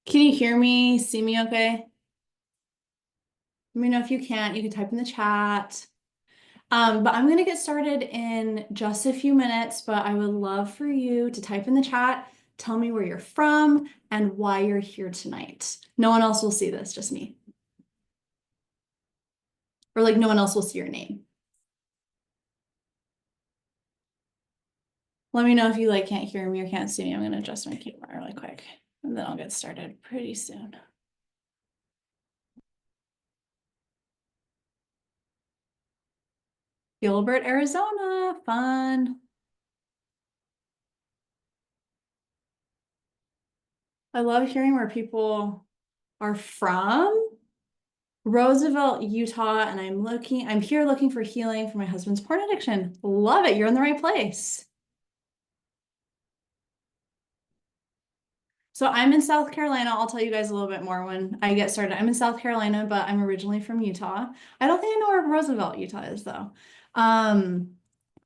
Can you hear me? See me okay? Let me know if you can't. You can type in the chat. But I'm going to get started in just a few minutes, but I would love for you to type in the chat, tell me where you're from and why you're here tonight. No one else will see this, just me. Or like no one else will see your name. Let me know if you like can't hear me or can't see me. I'm going to adjust my camera really quick and then I'll get started pretty soon. Gilbert, Arizona, fun. I love hearing where people are from. Roosevelt, Utah, and I'm here looking for healing for my husband's porn addiction. Love it. You're in the right place. So I'm in South Carolina. I'll tell you guys a little bit more when I get started. I'm in South Carolina, but I'm originally from Utah. I don't think I know where Roosevelt, Utah is though. Um,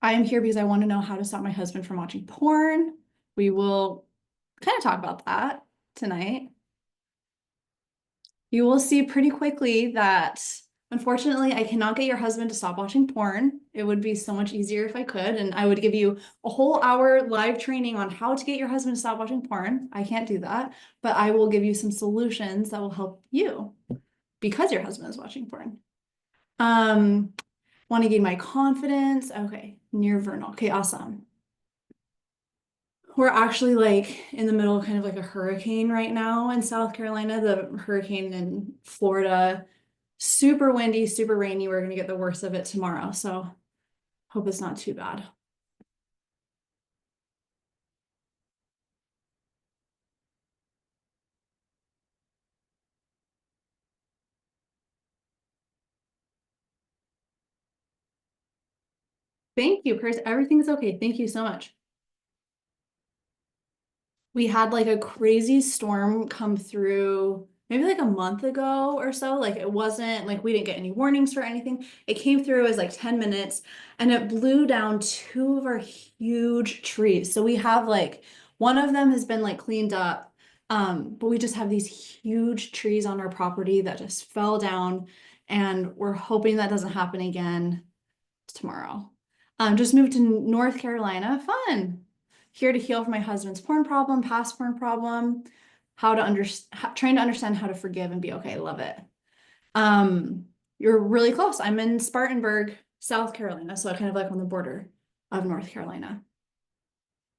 I am here because I want to know how to stop my husband from watching porn. We will kind of talk about that tonight. You will see pretty quickly that unfortunately, I cannot get your husband to stop watching porn. It would be so much easier if I could, and I would give you a whole hour live training on how to get your husband to stop watching porn. I can't do that, but I will give you some solutions that will help you because your husband is watching porn. Um, Want to gain my confidence. Okay, near vernal. Okay, awesome. We're actually like in the middle of kind of like a hurricane right now in South Carolina, the hurricane in Florida. Super windy, super rainy. We're going to get the worst of it tomorrow. So hope it's not too bad. Thank you, Chris. Everything's okay. Thank you so much. We had like a crazy storm come through maybe like a month ago or so. Like it wasn't like we didn't get any warnings for anything. It came through as like 10 minutes and it blew down two of our huge trees. So we have like one of them has been like cleaned up. But we just have these huge trees on our property that just fell down and we're hoping that doesn't happen again tomorrow. Just moved to North Carolina. Fun. Here to heal from my husband's porn problem, past porn problem, how to understand, trying to understand how to forgive and be okay. Love it. You're really close. I'm in Spartanburg, South Carolina, so kind of like on the border of North Carolina.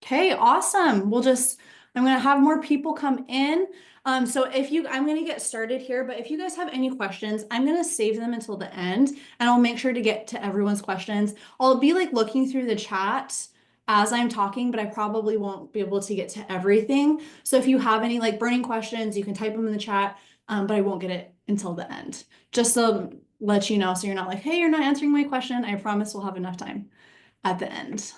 Okay, awesome. I'm gonna have more people come in. I'm gonna get started here, but if you guys have any questions, I'm gonna save them until the end and I'll make sure to get to everyone's questions. I'll be like looking through the chat as I'm talking, but I probably won't be able to get to everything. So if you have any like burning questions, you can type them in the chat, but I won't get it until the end. Just to let you know, so you're not like, hey, you're not answering my question. I promise we'll have enough time at the end.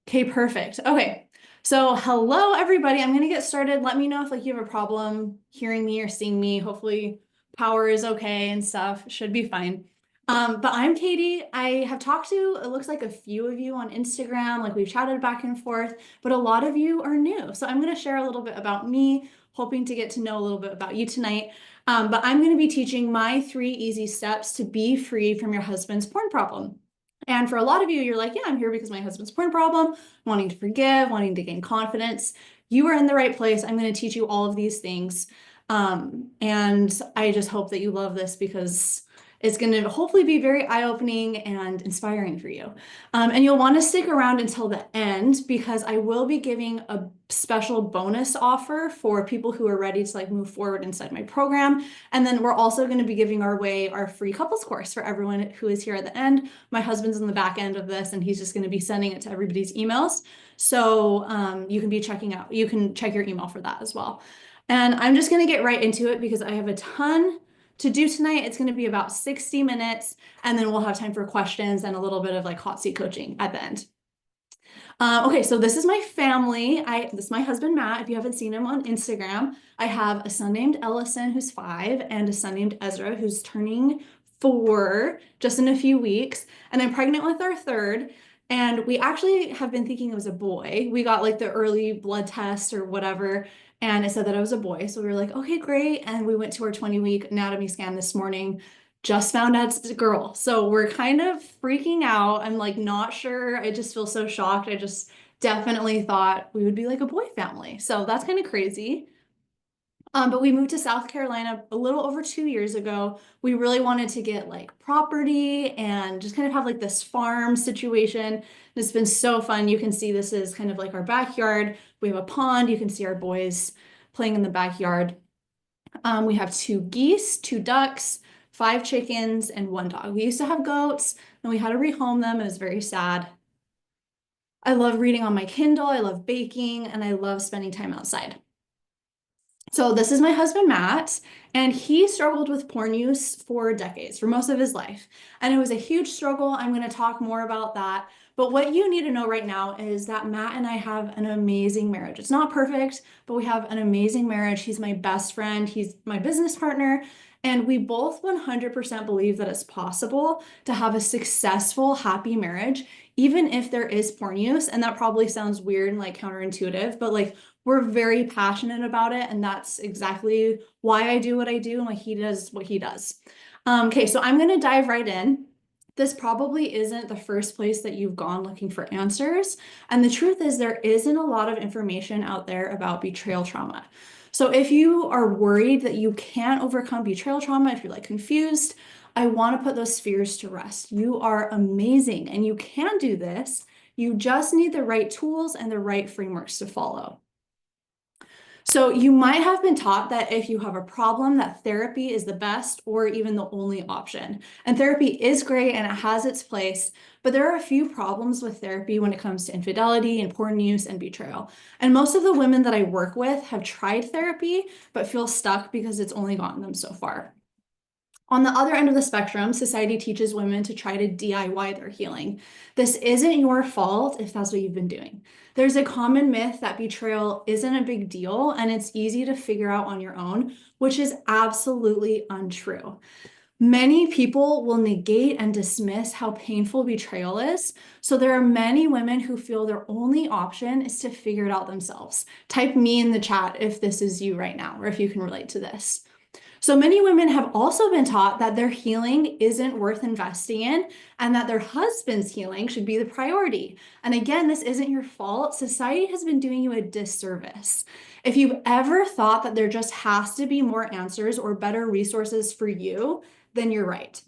Okay, perfect. Okay. So hello everybody. I'm gonna get started. Let me know if like you have a problem hearing me or seeing me. Hopefully power is okay and stuff. Should be fine. But I'm Katie. I have talked to, it looks like a few of you on Instagram, like we've chatted back and forth, but a lot of you are new. So I'm gonna share a little bit about me, hoping to get to know a little bit about you tonight. But I'm gonna be teaching my 3 easy steps to be free from your husband's porn problem. And for a lot of you, you're like, yeah, I'm here because my husband's porn problem, wanting to forgive, wanting to gain confidence. You are in the right place. I'm going to teach you all of these things. And I just hope that you love this because it's going to hopefully be very eye-opening and inspiring for you. And you'll want to stick around until the end because I will be giving a special bonus offer for people who are ready to like move forward inside my program. And then we're also going to be giving away our free couples course for everyone who is here at the end. My husband's in the back end of this and he's just going to be sending it to everybody's emails. So you can be checking out, you can check your email for that as well. And I'm just going to get right into it because I have a ton to do tonight. It's going to be about 60 minutes and then we'll have time for questions and a little bit of like hot seat coaching at the end. Okay, so this is my family. This is my husband, Matt. If you haven't seen him on Instagram, I have a son named Ellison, who's 5, and a son named Ezra, who's turning 4 just in a few weeks. And I'm pregnant with our third. And we actually have been thinking it was a boy. We got like the early blood test or whatever. and it said that I was a boy. So we were like, okay, great. And we went to our 20-week anatomy scan this morning, just found out it's a girl. So we're kind of freaking out. I'm like not sure. I just feel so shocked. I just definitely thought we would be like a boy family. So that's kind of crazy. But we moved to South Carolina a little over 2 years ago. We really wanted to get like property and just kind of have like this farm situation. It's been so fun. You can see this is kind of like our backyard. We have a pond. You can see our boys playing in the backyard. We have 2 geese, 2 ducks, 5 chickens, and 1 dog. We used to have goats, and we had to rehome them. It was very sad. I love reading on my Kindle. I love baking, and I love spending time outside. So this is my husband, Matt, and he struggled with porn use for decades, for most of his life. And it was a huge struggle. I'm going to talk more about that. But what you need to know right now is that Matt and I have an amazing marriage. It's not perfect, but we have an amazing marriage. He's my best friend. He's my business partner. And we both 100% believe that it's possible to have a successful, happy marriage, even if there is porn use. And that probably sounds weird and like counterintuitive, but like we're very passionate about it, and that's exactly why I do what I do and why he does what he does. Okay, so I'm gonna dive right in. This probably isn't the first place that you've gone looking for answers. And the truth is there isn't a lot of information out there about betrayal trauma. So if you are worried that you can't overcome betrayal trauma, if you're like confused, I want to put those fears to rest. You are amazing and you can do this. You just need the right tools and the right frameworks to follow. So you might have been taught that if you have a problem, that therapy is the best or even the only option. And therapy is great and it has its place, but there are a few problems with therapy when it comes to infidelity and porn use and betrayal. And most of the women that I work with have tried therapy, but feel stuck because it's only gotten them so far. On the other end of the spectrum, society teaches women to try to DIY their healing. This isn't your fault if that's what you've been doing. There's a common myth that betrayal isn't a big deal and it's easy to figure out on your own, which is absolutely untrue. Many people will negate and dismiss how painful betrayal is. So there are many women who feel their only option is to figure it out themselves. Type me in the chat if this is you right now or if you can relate to this. So many women have also been taught that their healing isn't worth investing in and that their husband's healing should be the priority. And again, this isn't your fault. Society has been doing you a disservice. If you've ever thought that there just has to be more answers or better resources for you, then you're right.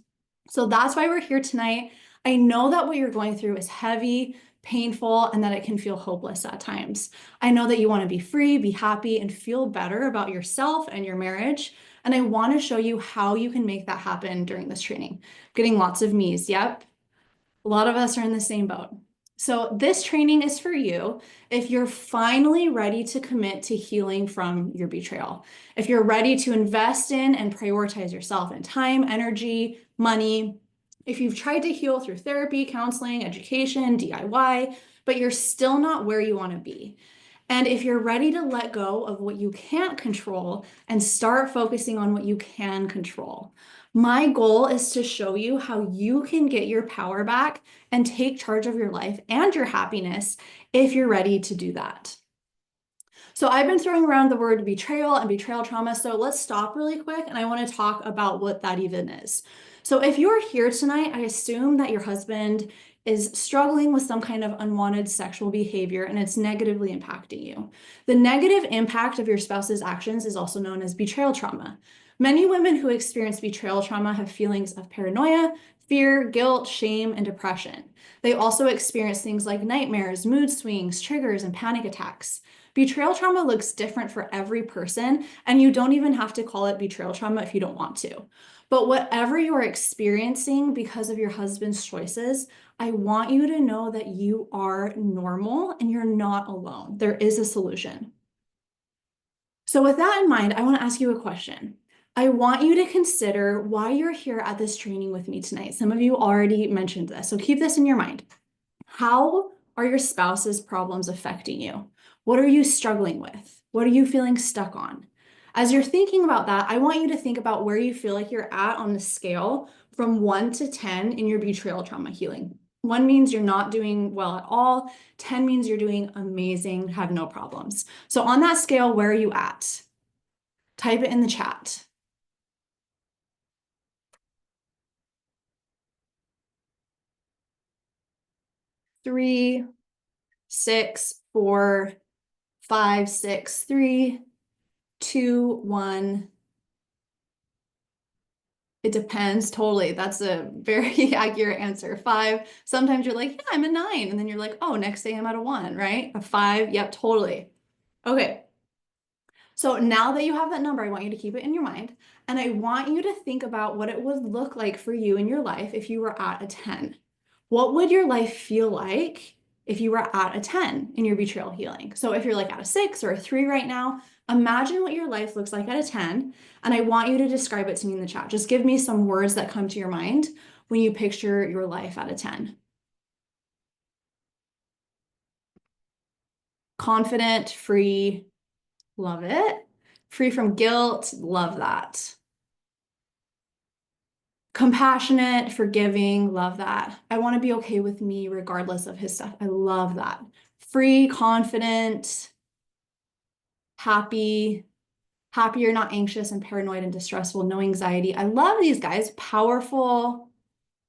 So that's why we're here tonight. I know that what you're going through is heavy, painful, and that it can feel hopeless at times. I know that you want to be free, be happy, and feel better about yourself and your marriage. And I want to show you how you can make that happen during this training. Getting lots of me's. Yep. A lot of us are in the same boat. So this training is for you if you're finally ready to commit to healing from your betrayal. If you're ready to invest in and prioritize yourself in time, energy, money. If you've tried to heal through therapy, counseling, education, DIY, but you're still not where you want to be. And if you're ready to let go of what you can't control and start focusing on what you can control. My goal is to show you how you can get your power back and take charge of your life and your happiness if you're ready to do that. So I've been throwing around the word betrayal and betrayal trauma. So let's stop really quick. And I want to talk about what that even is. So if you're here tonight, I assume that your husband is struggling with some kind of unwanted sexual behavior and it's negatively impacting you. The negative impact of your spouse's actions is also known as betrayal trauma. Many women who experience betrayal trauma have feelings of paranoia, fear, guilt, shame, and depression. They also experience things like nightmares, mood swings, triggers, and panic attacks. Betrayal trauma looks different for every person, and you don't even have to call it betrayal trauma if you don't want to. But whatever you're experiencing because of your husband's choices, I want you to know that you are normal and you're not alone. There is a solution. So with that in mind, I want to ask you a question. I want you to consider why you're here at this training with me tonight. Some of you already mentioned this, so keep this in your mind. How are your spouse's problems affecting you? What are you struggling with? What are you feeling stuck on? As you're thinking about that, I want you to think about where you feel like you're at on the scale from 1 to 10 in your betrayal trauma healing. 1 means you're not doing well at all. 10 means you're doing amazing, have no problems. So on that scale, where are you at? Type it in the chat. 3, 6, 4, 5, 6, 3, 2, 1. It depends totally. That's a very accurate answer. 5. Sometimes you're like, yeah, I'm a 9. And then you're like, oh, next day I'm at a 1, right? A 5. Yep, totally. Okay. So now that you have that number, I want you to keep it in your mind. And I want you to think about what it would look like for you in your life if you were at a 10. What would your life feel like if you were at a 10 in your betrayal healing? So if you're like at a 6 or a 3 right now, imagine what your life looks like at a 10. And I want you to describe it to me in the chat. Just give me some words that come to your mind when you picture your life at a 10. Confident, free, love it. Free from guilt, love that. Compassionate, forgiving, love that. I want to be okay with me regardless of his stuff. I love that. Free, confident, happy, happier, not anxious and paranoid and distressful, no anxiety. I love these guys. Powerful,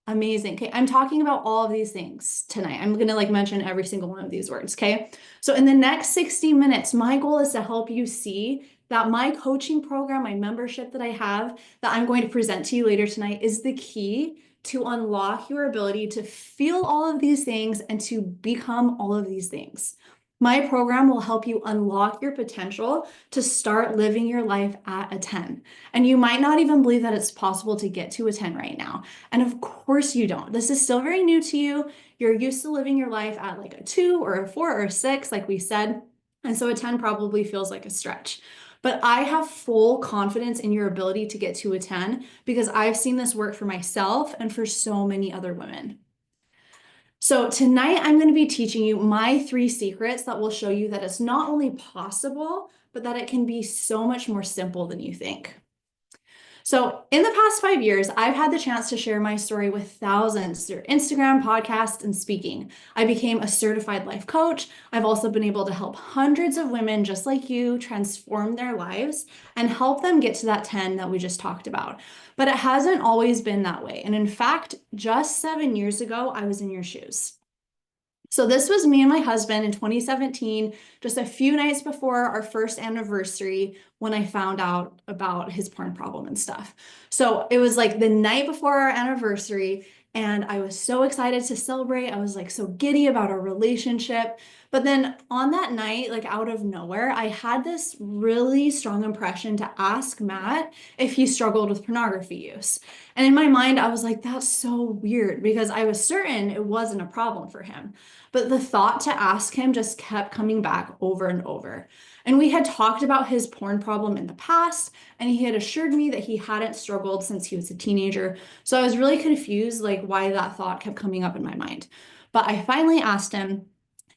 amazing. Okay, I'm talking about all of these things tonight. I'm going to like mention every single one of these words, okay? So in the next 60 minutes, my goal is to help you see that my coaching program, my membership that I have, that I'm going to present to you later tonight is the key to unlock your ability to feel all of these things and to become all of these things. My program will help you unlock your potential to start living your life at a 10. And you might not even believe that it's possible to get to a 10 right now. And of course you don't. This is still very new to you. You're used to living your life at like a 2 or a 4 or a 6, like we said. And so a 10 probably feels like a stretch. But I have full confidence in your ability to get to a 10 because I've seen this work for myself and for so many other women. So tonight I'm going to be teaching you my 3 secrets that will show you that it's not only possible, but that it can be so much more simple than you think. So in the past 5 years, I've had the chance to share my story with thousands through Instagram, podcasts, and speaking. I became a certified life coach. I've also been able to help hundreds of women just like you transform their lives and help them get to that 10 that we just talked about. But it hasn't always been that way. And in fact, just 7 years ago, I was in your shoes. So this was me and my husband in 2017, just a few nights before our first anniversary when I found out about his porn problem and stuff. So it was like the night before our anniversary, and I was so excited to celebrate. I was like so giddy about our relationship. But then on that night, like out of nowhere, I had this really strong impression to ask Matt if he struggled with pornography use. And in my mind, I was like, that's so weird because I was certain it wasn't a problem for him. But the thought to ask him just kept coming back over and over. And we had talked about his porn problem in the past, and he had assured me that he hadn't struggled since he was a teenager. So I was really confused, like why that thought kept coming up in my mind. But I finally asked him,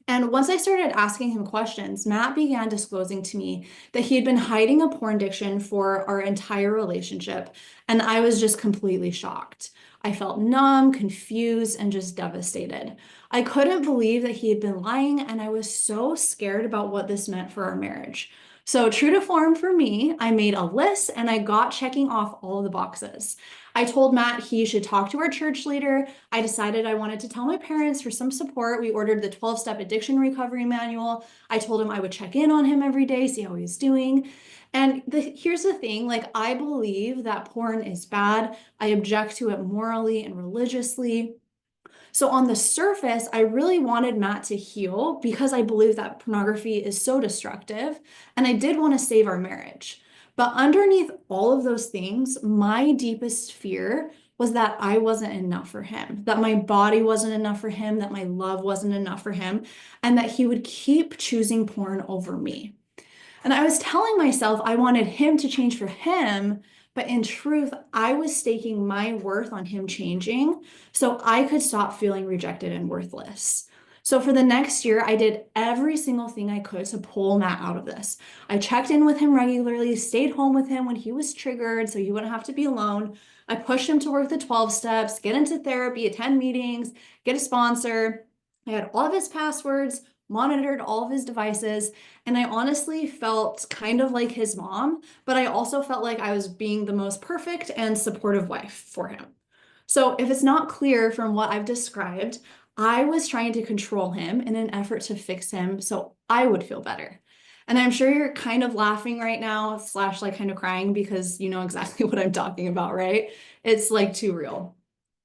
and once I started asking him questions, Matt began disclosing to me that he had been hiding a porn addiction for our entire relationship, and I was just completely shocked. I felt numb, confused, and just devastated. I couldn't believe that he had been lying, and I was so scared about what this meant for our marriage. So, true to form for me, I made a list and I got checking off all of the boxes. I told Matt he should talk to our church leader. I decided I wanted to tell my parents for some support. We ordered the 12-step addiction recovery manual. I told him I would check in on him every day, see how he's doing. And here's the thing, like I believe that porn is bad. I object to it morally and religiously. So on the surface, I really wanted Matt to heal because I believe that pornography is so destructive, and I did want to save our marriage. But underneath all of those things, my deepest fear was that I wasn't enough for him, that my body wasn't enough for him, that my love wasn't enough for him, and that he would keep choosing porn over me. And I was telling myself I wanted him to change for him, but in truth, I was staking my worth on him changing so I could stop feeling rejected and worthless. So for the next year, I did every single thing I could to pull Matt out of this. I checked in with him regularly, stayed home with him when he was triggered so he wouldn't have to be alone. I pushed him to work the 12 steps, get into therapy, attend meetings, get a sponsor. I had all of his passwords, monitored all of his devices, and I honestly felt kind of like his mom, but I also felt like I was being the most perfect and supportive wife for him. So if it's not clear from what I've described, I was trying to control him in an effort to fix him so I would feel better. And I'm sure you're kind of laughing right now, slash like kind of crying because you know exactly what I'm talking about, right? It's like too real.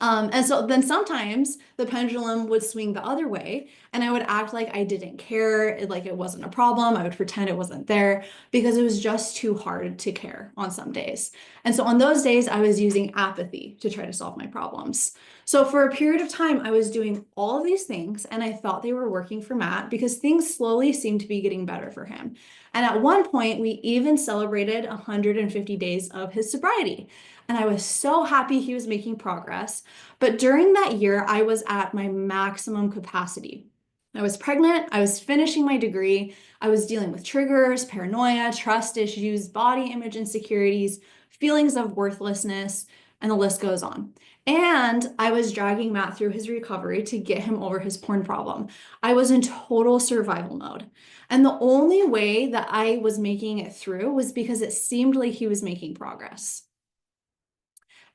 And so then sometimes the pendulum would swing the other way, and I would act like I didn't care, like it wasn't a problem. I would pretend it wasn't there because it was just too hard to care on some days. And so on those days, I was using apathy to try to solve my problems. So for a period of time, I was doing all of these things, and I thought they were working for Matt because things slowly seemed to be getting better for him. And at one point, we even celebrated 150 days of his sobriety. And I was so happy he was making progress. But during that year, I was at my maximum capacity. I was pregnant, I was finishing my degree, I was dealing with triggers, paranoia, trust issues, body image insecurities, feelings of worthlessness, and the list goes on. And I was dragging Matt through his recovery to get him over his porn problem. I was in total survival mode. And the only way that I was making it through was because it seemed like he was making progress.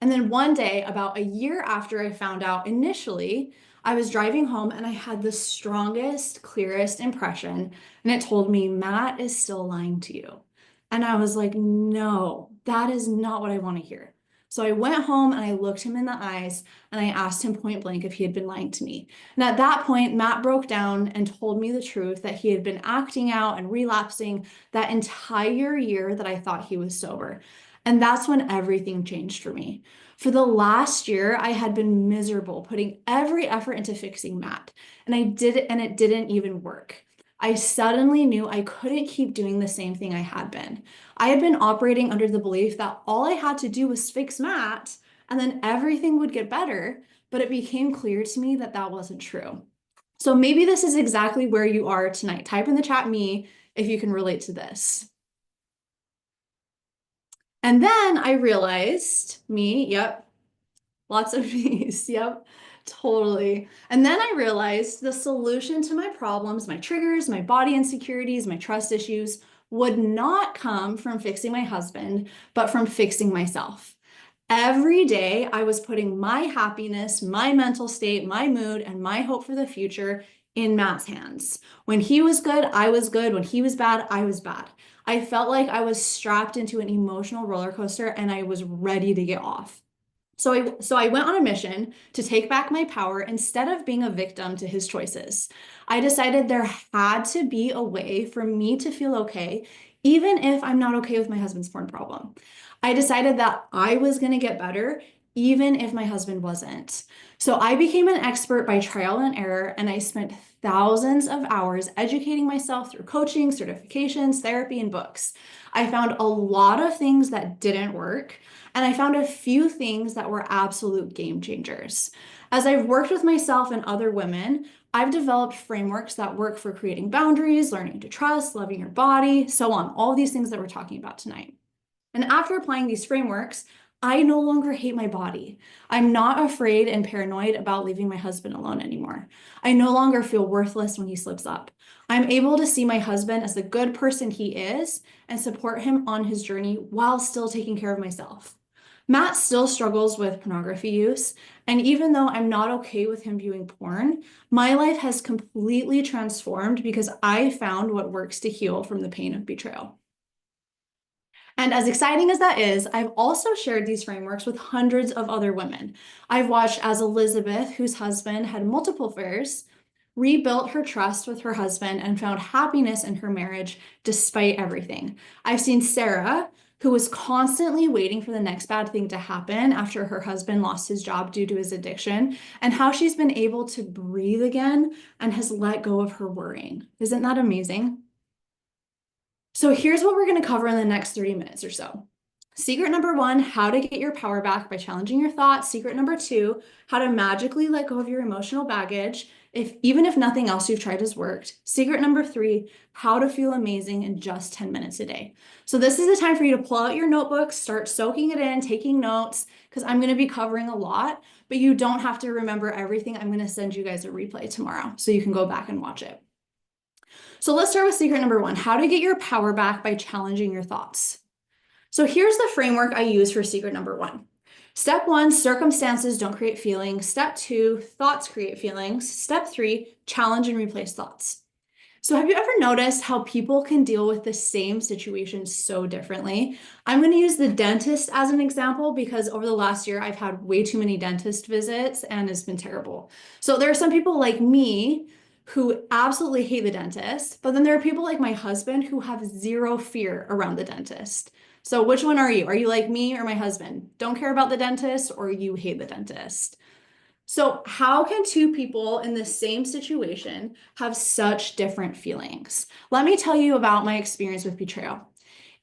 And then one day, about a year after I found out initially, I was driving home and I had the strongest, clearest impression. And it told me, Matt is still lying to you. And I was like, no, that is not what I want to hear. So I went home and I looked him in the eyes and I asked him point blank if he had been lying to me. And at that point, Matt broke down and told me the truth that he had been acting out and relapsing that entire year that I thought he was sober. And that's when everything changed for me. For the last year, I had been miserable, putting every effort into fixing Matt, and I did it, and it didn't even work. I suddenly knew I couldn't keep doing the same thing I had been. I had been operating under the belief that all I had to do was fix Matt, and then everything would get better, but it became clear to me that that wasn't true. So maybe this is exactly where you are tonight. Type in the chat me if you can relate to this. And then I realized yep, lots of me's, yep, totally. And then I realized the solution to my problems, my triggers, my body insecurities, my trust issues would not come from fixing my husband, but from fixing myself. Every day I was putting my happiness, my mental state, my mood, and my hope for the future in Matt's hands. When he was good, I was good. When he was bad, I was bad. I felt like I was strapped into an emotional roller coaster and I was ready to get off. So I went on a mission to take back my power instead of being a victim to his choices. I decided there had to be a way for me to feel okay, even if I'm not okay with my husband's porn problem. I decided that I was going to get better, even if my husband wasn't. So I became an expert by trial and error, and I spent thousands of hours educating myself through coaching, certifications, therapy, and books. I found a lot of things that didn't work, and I found a few things that were absolute game changers. As I've worked with myself and other women, I've developed frameworks that work for creating boundaries, learning to trust, loving your body, so on, all these things that we're talking about tonight. And after applying these frameworks, I no longer hate my body. I'm not afraid and paranoid about leaving my husband alone anymore. I no longer feel worthless when he slips up. I'm able to see my husband as the good person he is and support him on his journey while still taking care of myself. Matt still struggles with pornography use, and even though I'm not okay with him viewing porn, my life has completely transformed because I found what works to heal from the pain of betrayal. And as exciting as that is, I've also shared these frameworks with hundreds of other women. I've watched as Elizabeth, whose husband had multiple affairs, rebuilt her trust with her husband and found happiness in her marriage despite everything. I've seen Sarah, who was constantly waiting for the next bad thing to happen after her husband lost his job due to his addiction, and how she's been able to breathe again and has let go of her worrying. Isn't that amazing? So here's what we're going to cover in the next 30 minutes or so. Secret number one, how to get your power back by challenging your thoughts. Secret number two, how to magically let go of your emotional baggage, even if nothing else you've tried has worked. Secret number three, how to feel amazing in just 10 minutes a day. So this is the time for you to pull out your notebooks, start soaking it in, taking notes, because I'm going to be covering a lot, but you don't have to remember everything. I'm going to send you guys a replay tomorrow so you can go back and watch it. So let's start with secret number one, how to get your power back by challenging your thoughts. So here's the framework I use for secret number one. Step one, circumstances don't create feelings. Step two, thoughts create feelings. Step three, challenge and replace thoughts. So have you ever noticed how people can deal with the same situation so differently? I'm going to use the dentist as an example because over the last year, I've had way too many dentist visits and it's been terrible. So there are some people like me who absolutely hate the dentist, but then there are people like my husband who have zero fear around the dentist. So which one are you? Are you like me or my husband? Don't care about the dentist or you hate the dentist? So how can two people in the same situation have such different feelings? Let me tell you about my experience with betrayal.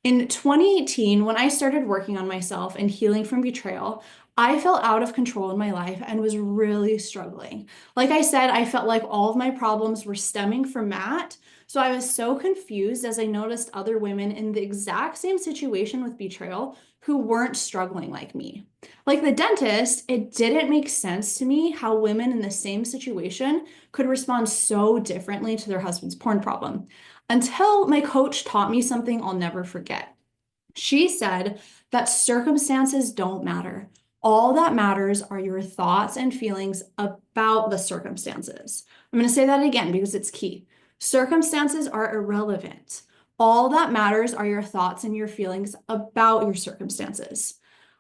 In 2018, when I started working on myself and healing from betrayal, I felt out of control in my life and was really struggling. Like I said, I felt like all of my problems were stemming from Matt. So I was so confused as I noticed other women in the exact same situation with betrayal who weren't struggling like me. Like the dentist, it didn't make sense to me how women in the same situation could respond so differently to their husband's porn problem until my coach taught me something I'll never forget. She said that circumstances don't matter. All that matters are your thoughts and feelings about the circumstances. I'm going to say that again because it's key. Circumstances are irrelevant. All that matters are your thoughts and your feelings about your circumstances.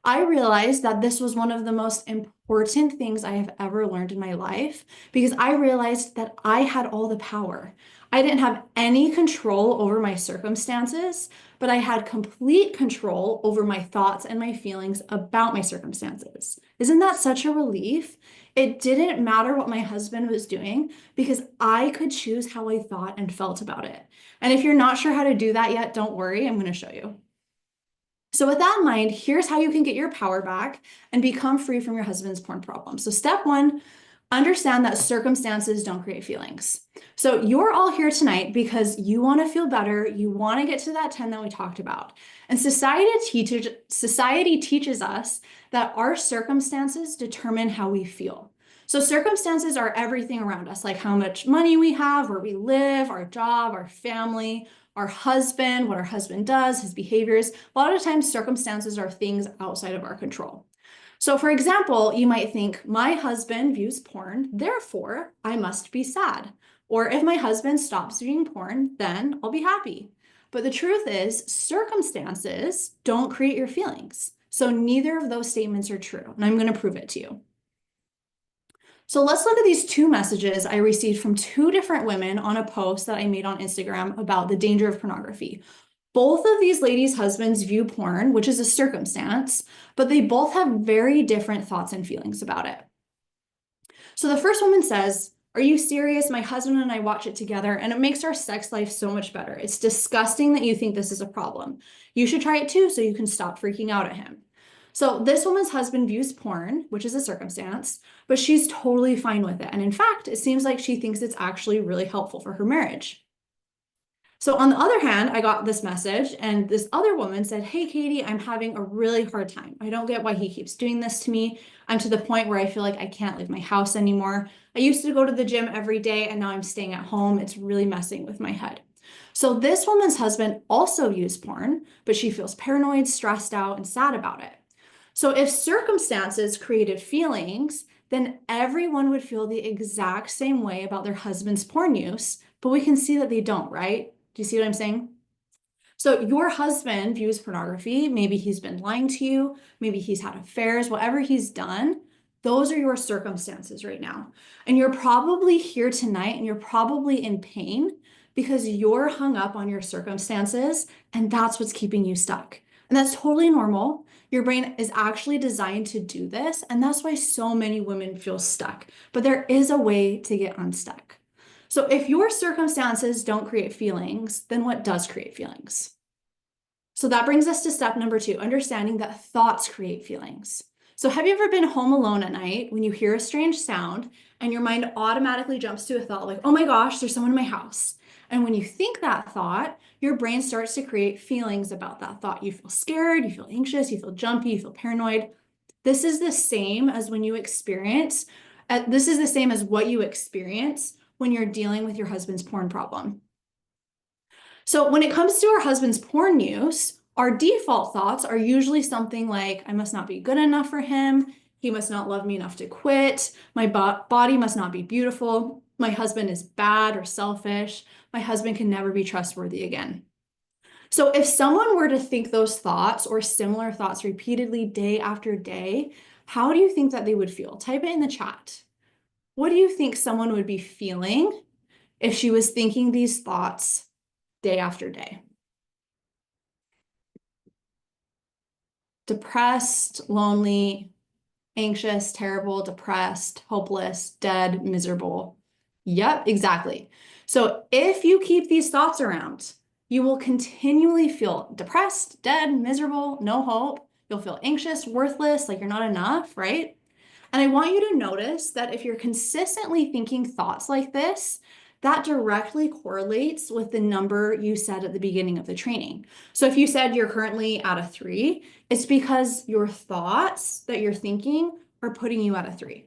I realized that this was one of the most important things I have ever learned in my life because I realized that I had all the power. I didn't have any control over my circumstances, but I had complete control over my thoughts and my feelings about my circumstances. Isn't that such a relief? It didn't matter what my husband was doing because I could choose how I thought and felt about it. And if you're not sure how to do that yet, don't worry, I'm going to show you. So with that in mind, here's how you can get your power back and become free from your husband's porn problem. So step one, understand that circumstances don't create feelings. So you're all here tonight because you want to feel better. You want to get to that 10 that we talked about. And society teaches us that our circumstances determine how we feel. So circumstances are everything around us, like how much money we have, where we live, our job, our family, our husband, what our husband does, his behaviors. A lot of times circumstances are things outside of our control. So for example, you might think, my husband views porn, therefore I must be sad. Or if my husband stops viewing porn, then I'll be happy. But the truth is, circumstances don't create your feelings. So neither of those statements are true, and I'm going to prove it to you. So let's look at these two messages I received from two different women on a post that I made on Instagram about the danger of pornography. Both of these ladies' husbands view porn, which is a circumstance, but they both have very different thoughts and feelings about it. So the first woman says, "Are you serious? My husband and I watch it together and it makes our sex life so much better. It's disgusting that you think this is a problem. You should try it too so you can stop freaking out at him." So this woman's husband views porn, which is a circumstance, but she's totally fine with it. And in fact, it seems like she thinks it's actually really helpful for her marriage. So on the other hand, I got this message and this other woman said, "Hey, Katie, I'm having a really hard time. I don't get why he keeps doing this to me. I'm to the point where I feel like I can't leave my house anymore. I used to go to the gym every day and now I'm staying at home. It's really messing with my head." So this woman's husband also views porn, but she feels paranoid, stressed out, and sad about it. So if circumstances created feelings, then everyone would feel the exact same way about their husband's porn use, but we can see that they don't, right? Do you see what I'm saying? So your husband views pornography. Maybe he's been lying to you. Maybe he's had affairs, whatever he's done. Those are your circumstances right now. And you're probably here tonight and you're probably in pain because you're hung up on your circumstances and that's what's keeping you stuck. And that's totally normal. Your brain is actually designed to do this. And that's why so many women feel stuck. But there is a way to get unstuck. So if your circumstances don't create feelings, then what does create feelings? So that brings us to step number 2, understanding that thoughts create feelings. So have you ever been home alone at night when you hear a strange sound and your mind automatically jumps to a thought like, oh my gosh, there's someone in my house. And when you think that thought, your brain starts to create feelings about that thought. You feel scared, you feel anxious, you feel jumpy, you feel paranoid. This is the same as when you experience, this is the same as what you experience when you're dealing with your husband's porn problem. So when it comes to our husband's porn use, our default thoughts are usually something like, I must not be good enough for him. He must not love me enough to quit. My body must not be beautiful. My husband is bad or selfish. My husband can never be trustworthy again. So if someone were to think those thoughts or similar thoughts repeatedly day after day, how do you think that they would feel? Type it in the chat. What do you think someone would be feeling if she was thinking these thoughts day after day? Depressed, lonely, anxious, terrible, depressed, hopeless, dead, miserable. Yep, exactly. So if you keep these thoughts around, you will continually feel depressed, dead, miserable, no hope. You'll feel anxious, worthless, like you're not enough, right? And I want you to notice that if you're consistently thinking thoughts like this, that directly correlates with the number you said at the beginning of the training. So if you said you're currently at a 3, it's because your thoughts that you're thinking are putting you at a 3.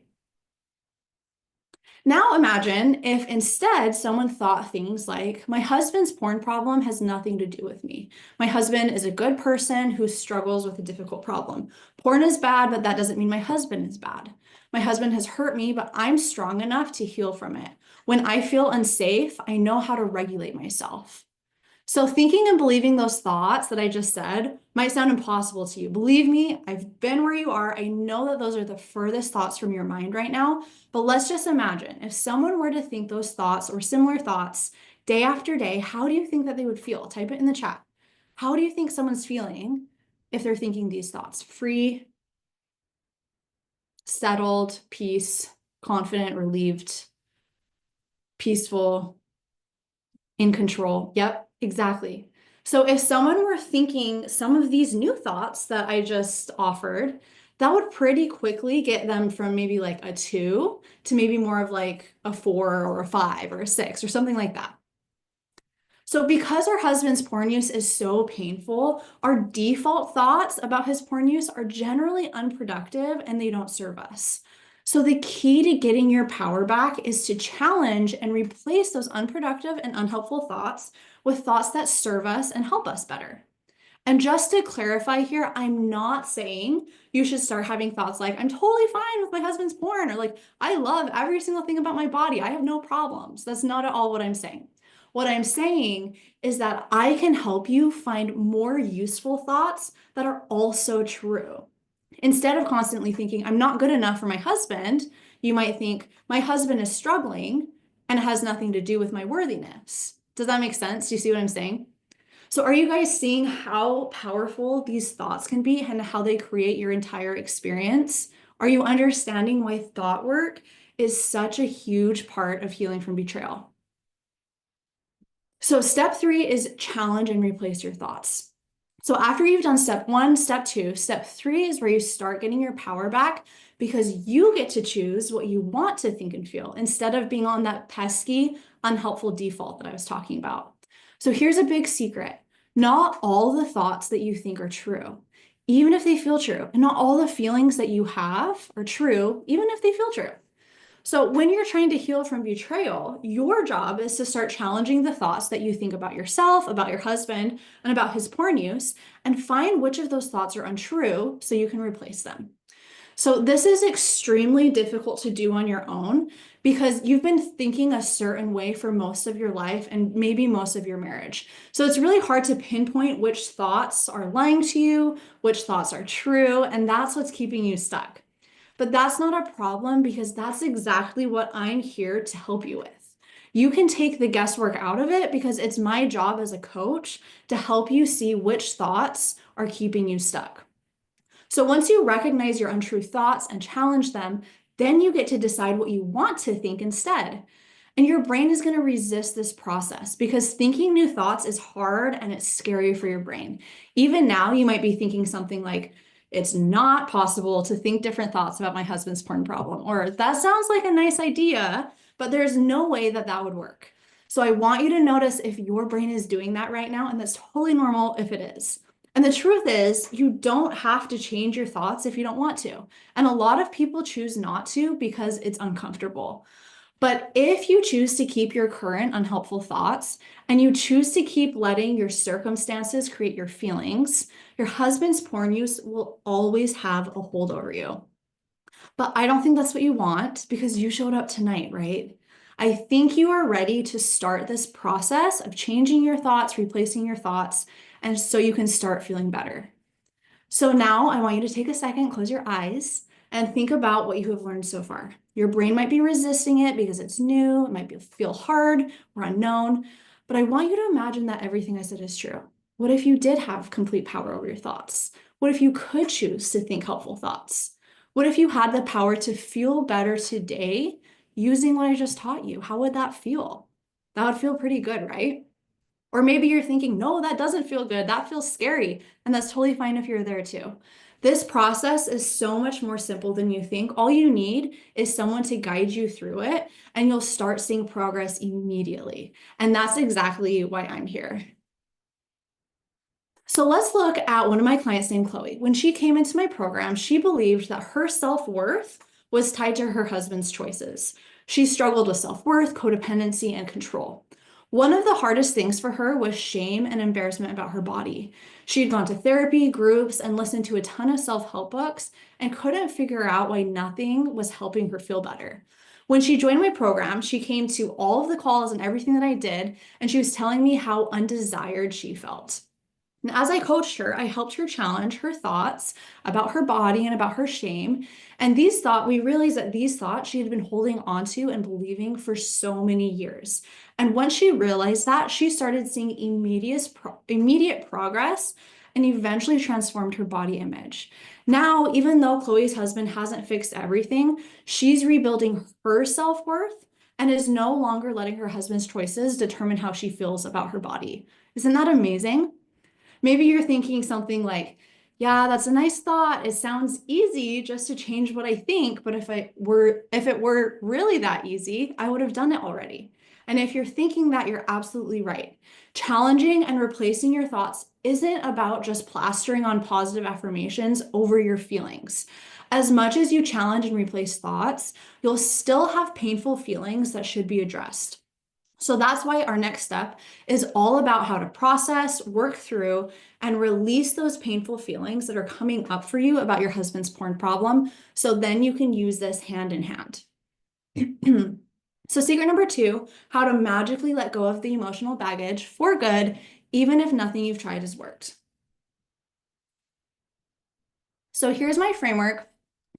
Now imagine if instead someone thought things like, my husband's porn problem has nothing to do with me. My husband is a good person who struggles with a difficult problem. Porn is bad, but that doesn't mean my husband is bad. My husband has hurt me, but I'm strong enough to heal from it. When I feel unsafe, I know how to regulate myself. So thinking and believing those thoughts that I just said might sound impossible to you. Believe me, I've been where you are. I know that those are the furthest thoughts from your mind right now, but let's just imagine if someone were to think those thoughts or similar thoughts day after day, how do you think that they would feel? Type it in the chat. How do you think someone's feeling if they're thinking these thoughts? Free, settled, peace, confident, relieved, peaceful, in control. Yep, exactly. So if someone were thinking some of these new thoughts that I just offered, that would pretty quickly get them from maybe like a 2 to maybe more of like a 4 or a 5 or a 6 or something like that. So because our husband's porn use is so painful, our default thoughts about his porn use are generally unproductive and they don't serve us. So the key to getting your power back is to challenge and replace those unproductive and unhelpful thoughts with thoughts that serve us and help us better. And just to clarify here, I'm not saying you should start having thoughts like, I'm totally fine with my husband's porn, or like, I love every single thing about my body. I have no problems. That's not at all what I'm saying. What I'm saying is that I can help you find more useful thoughts that are also true. Instead of constantly thinking, I'm not good enough for my husband, you might think, my husband is struggling and it has nothing to do with my worthiness. Does that make sense? Do you see what I'm saying? So are you guys seeing how powerful these thoughts can be and how they create your entire experience? Are you understanding why thought work is such a huge part of healing from betrayal? So step 3 is challenge and replace your thoughts. So after you've done step 1, step 2, step 3 is where you start getting your power back because you get to choose what you want to think and feel instead of being on that pesky, unhelpful default that I was talking about. So here's a big secret. Not all the thoughts that you think are true, even if they feel true, and not all the feelings that you have are true, even if they feel true. So when you're trying to heal from betrayal, your job is to start challenging the thoughts that you think about yourself, about your husband, and about his porn use, and find which of those thoughts are untrue so you can replace them. So this is extremely difficult to do on your own because you've been thinking a certain way for most of your life and maybe most of your marriage. So it's really hard to pinpoint which thoughts are lying to you, which thoughts are true, and that's what's keeping you stuck. But that's not a problem because that's exactly what I'm here to help you with. You can take the guesswork out of it because it's my job as a coach to help you see which thoughts are keeping you stuck. So once you recognize your untrue thoughts and challenge them, then you get to decide what you want to think instead. And your brain is going to resist this process because thinking new thoughts is hard and it's scary for your brain. Even now, you might be thinking something like, it's not possible to think different thoughts about my husband's porn problem, or that sounds like a nice idea, but there's no way that that would work. So I want you to notice if your brain is doing that right now, and that's totally normal if it is. And the truth is, you don't have to change your thoughts if you don't want to. And a lot of people choose not to because it's uncomfortable. But if you choose to keep your current unhelpful thoughts and you choose to keep letting your circumstances create your feelings, your husband's porn use will always have a hold over you. But I don't think that's what you want because you showed up tonight, right? I think you are ready to start this process of changing your thoughts, replacing your thoughts, and so you can start feeling better. So now I want you to take a second, close your eyes, and think about what you have learned so far. Your brain might be resisting it because it's new, it might feel hard or unknown, but I want you to imagine that everything I said is true. What if you did have complete power over your thoughts? What if you could choose to think helpful thoughts? What if you had the power to feel better today using what I just taught you? How would that feel? That would feel pretty good, right? Or maybe you're thinking, no, that doesn't feel good. That feels scary. And that's totally fine if you're there too. This process is so much more simple than you think. All you need is someone to guide you through it, and you'll start seeing progress immediately. And that's exactly why I'm here. So let's look at one of my clients named Chloe. When she came into my program, she believed that her self-worth was tied to her husband's choices. She struggled with self-worth, codependency, and control. One of the hardest things for her was shame and embarrassment about her body. She'd gone to therapy, groups, and listened to a ton of self-help books and couldn't figure out why nothing was helping her feel better. When she joined my program, she came to all of the calls and everything that I did, and she was telling me how undesired she felt. And as I coached her, I helped her challenge her thoughts about her body and about her shame. And we realized that these thoughts she had been holding onto and believing for so many years. And once she realized that, she started seeing immediate progress and eventually transformed her body image. Now, even though Chloe's husband hasn't fixed everything, she's rebuilding her self-worth and is no longer letting her husband's choices determine how she feels about her body. Isn't that amazing? Maybe you're thinking something like, yeah, that's a nice thought. It sounds easy just to change what I think, but if it were really that easy, I would have done it already. And if you're thinking that, you're absolutely right. Challenging and replacing your thoughts isn't about just plastering on positive affirmations over your feelings. As much as you challenge and replace thoughts, you'll still have painful feelings that should be addressed. So that's why our next step is all about how to process, work through, and release those painful feelings that are coming up for you about your husband's porn problem. So then you can use this hand in hand. So secret number 2, how to magically let go of the emotional baggage for good, even if nothing you've tried has worked. So here's my framework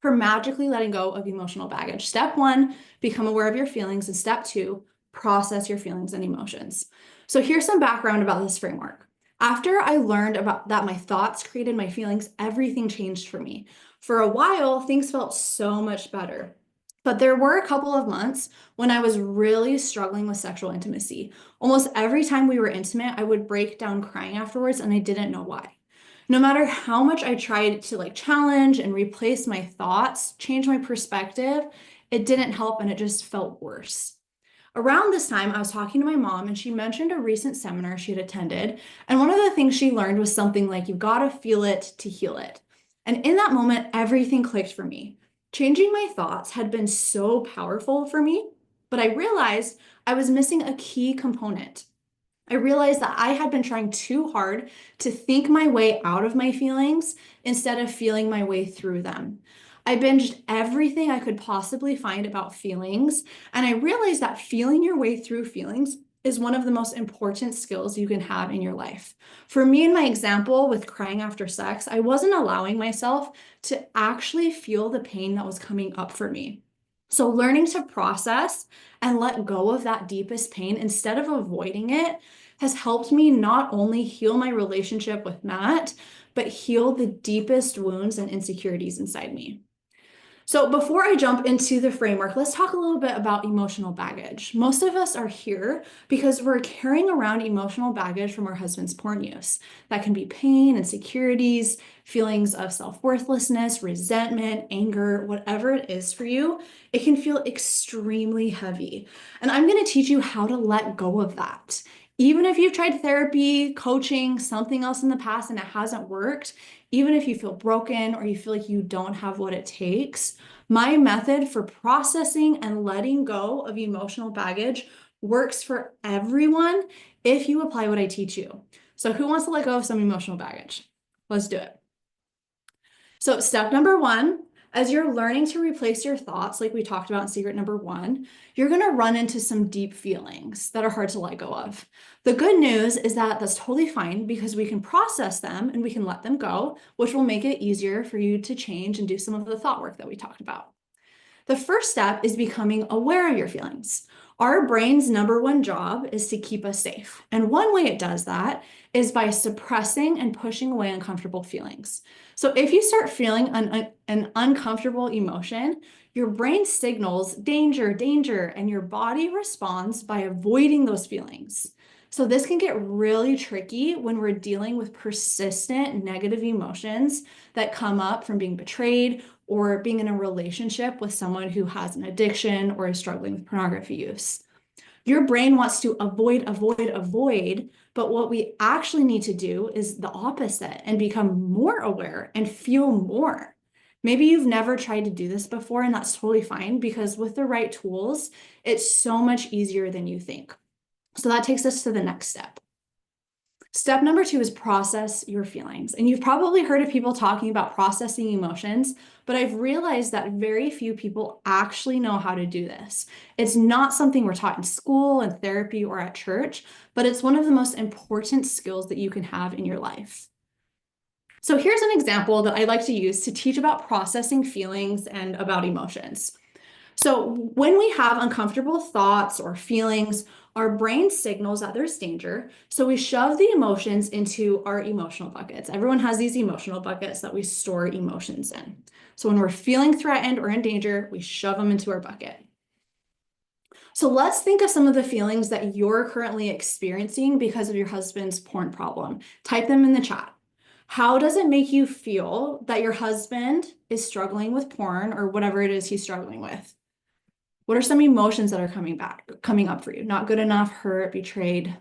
for magically letting go of emotional baggage. Step 1, become aware of your feelings. And step 2, process your feelings and emotions. So here's some background about this framework. After I learned about that my thoughts created my feelings, everything changed for me. For a while, things felt so much better. But there were a couple of months when I was really struggling with sexual intimacy. Almost every time we were intimate, I would break down crying afterwards, and I didn't know why. No matter how much I tried to challenge and replace my thoughts, change my perspective, it didn't help and it just felt worse. Around this time, I was talking to my mom and she mentioned a recent seminar she had attended. And one of the things she learned was something like, you gotta feel it to heal it. And in that moment, everything clicked for me. Changing my thoughts had been so powerful for me, but I realized I was missing a key component. I realized that I had been trying too hard to think my way out of my feelings instead of feeling my way through them. I binged everything I could possibly find about feelings, and I realized that feeling your way through feelings is one of the most important skills you can have in your life. For me, in my example with crying after sex, I wasn't allowing myself to actually feel the pain that was coming up for me. So learning to process and let go of that deepest pain instead of avoiding it has helped me not only heal my relationship with Matt, but heal the deepest wounds and insecurities inside me. So before I jump into the framework, let's talk a little bit about emotional baggage. Most of us are here because we're carrying around emotional baggage from our husband's porn use. That can be pain, insecurities, feelings of self-worthlessness, resentment, anger, whatever it is for you. It can feel extremely heavy. And I'm going to teach you how to let go of that. Even if you've tried therapy, coaching, something else in the past and it hasn't worked, even if you feel broken or you feel like you don't have what it takes, my method for processing and letting go of emotional baggage works for everyone if you apply what I teach you. So who wants to let go of some emotional baggage? Let's do it. So step number one, as you're learning to replace your thoughts, like we talked about in secret number one, you're going to run into some deep feelings that are hard to let go of. The good news is that that's totally fine because we can process them and we can let them go, which will make it easier for you to change and do some of the thought work that we talked about. The first step is becoming aware of your feelings. Our brain's number one job is to keep us safe. And one way it does that is by suppressing and pushing away uncomfortable feelings. So if you start feeling an uncomfortable emotion, your brain signals danger, danger, and your body responds by avoiding those feelings. So this can get really tricky when we're dealing with persistent negative emotions that come up from being betrayed or being in a relationship with someone who has an addiction or is struggling with pornography use. Your brain wants to avoid, avoid, avoid, but what we actually need to do is the opposite and become more aware and feel more. Maybe you've never tried to do this before, and that's totally fine because with the right tools, it's so much easier than you think. So that takes us to the next step. Step number two is process your feelings. And you've probably heard of people talking about processing emotions, but I've realized that very few people actually know how to do this. It's not something we're taught in school and therapy or at church, but it's one of the most important skills that you can have in your life. So here's an example that I like to use to teach about processing feelings and about emotions. So when we have uncomfortable thoughts or feelings, our brain signals that there's danger. So we shove the emotions into our emotional buckets. Everyone has these emotional buckets that we store emotions in. So when we're feeling threatened or in danger, we shove them into our bucket. So let's think of some of the feelings that you're currently experiencing because of your husband's porn problem. Type them in the chat. How does it make you feel that your husband is struggling with porn or whatever it is he's struggling with? What are some emotions that are coming up for you? Not good enough, hurt, betrayed,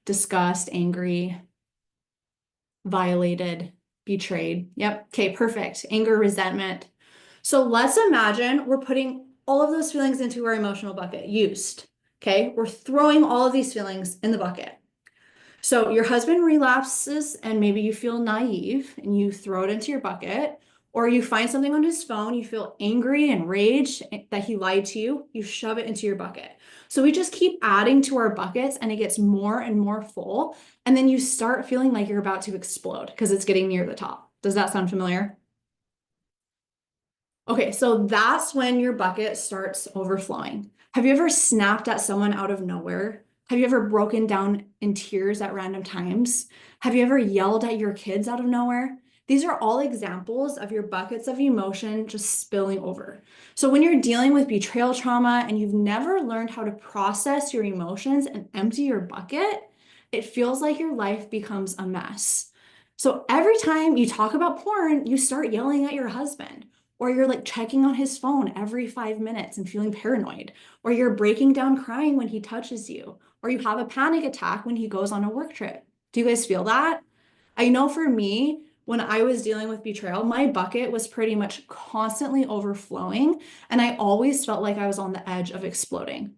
disgust, angry, violated, betrayed. Yep. Okay, perfect. Anger, resentment. So let's imagine we're putting all of those feelings into our emotional bucket, used. Okay, we're throwing all of these feelings in the bucket. So your husband relapses and maybe you feel naive and you throw it into your bucket, or you find something on his phone, you feel angry and rage that he lied to you, you shove it into your bucket. So we just keep adding to our buckets and it gets more and more full. And then you start feeling like you're about to explode because it's getting near the top. Does that sound familiar? Okay, so that's when your bucket starts overflowing. Have you ever snapped at someone out of nowhere? Have you ever broken down in tears at random times? Have you ever yelled at your kids out of nowhere? These are all examples of your buckets of emotion just spilling over. So when you're dealing with betrayal trauma and you've never learned how to process your emotions and empty your bucket, it feels like your life becomes a mess. So every time you talk about porn, you start yelling at your husband, or you're like checking on his phone every 5 minutes and feeling paranoid, or you're breaking down crying when he touches you, or you have a panic attack when he goes on a work trip. Do you guys feel that? I know for me, when I was dealing with betrayal, my bucket was pretty much constantly overflowing, and I always felt like I was on the edge of exploding.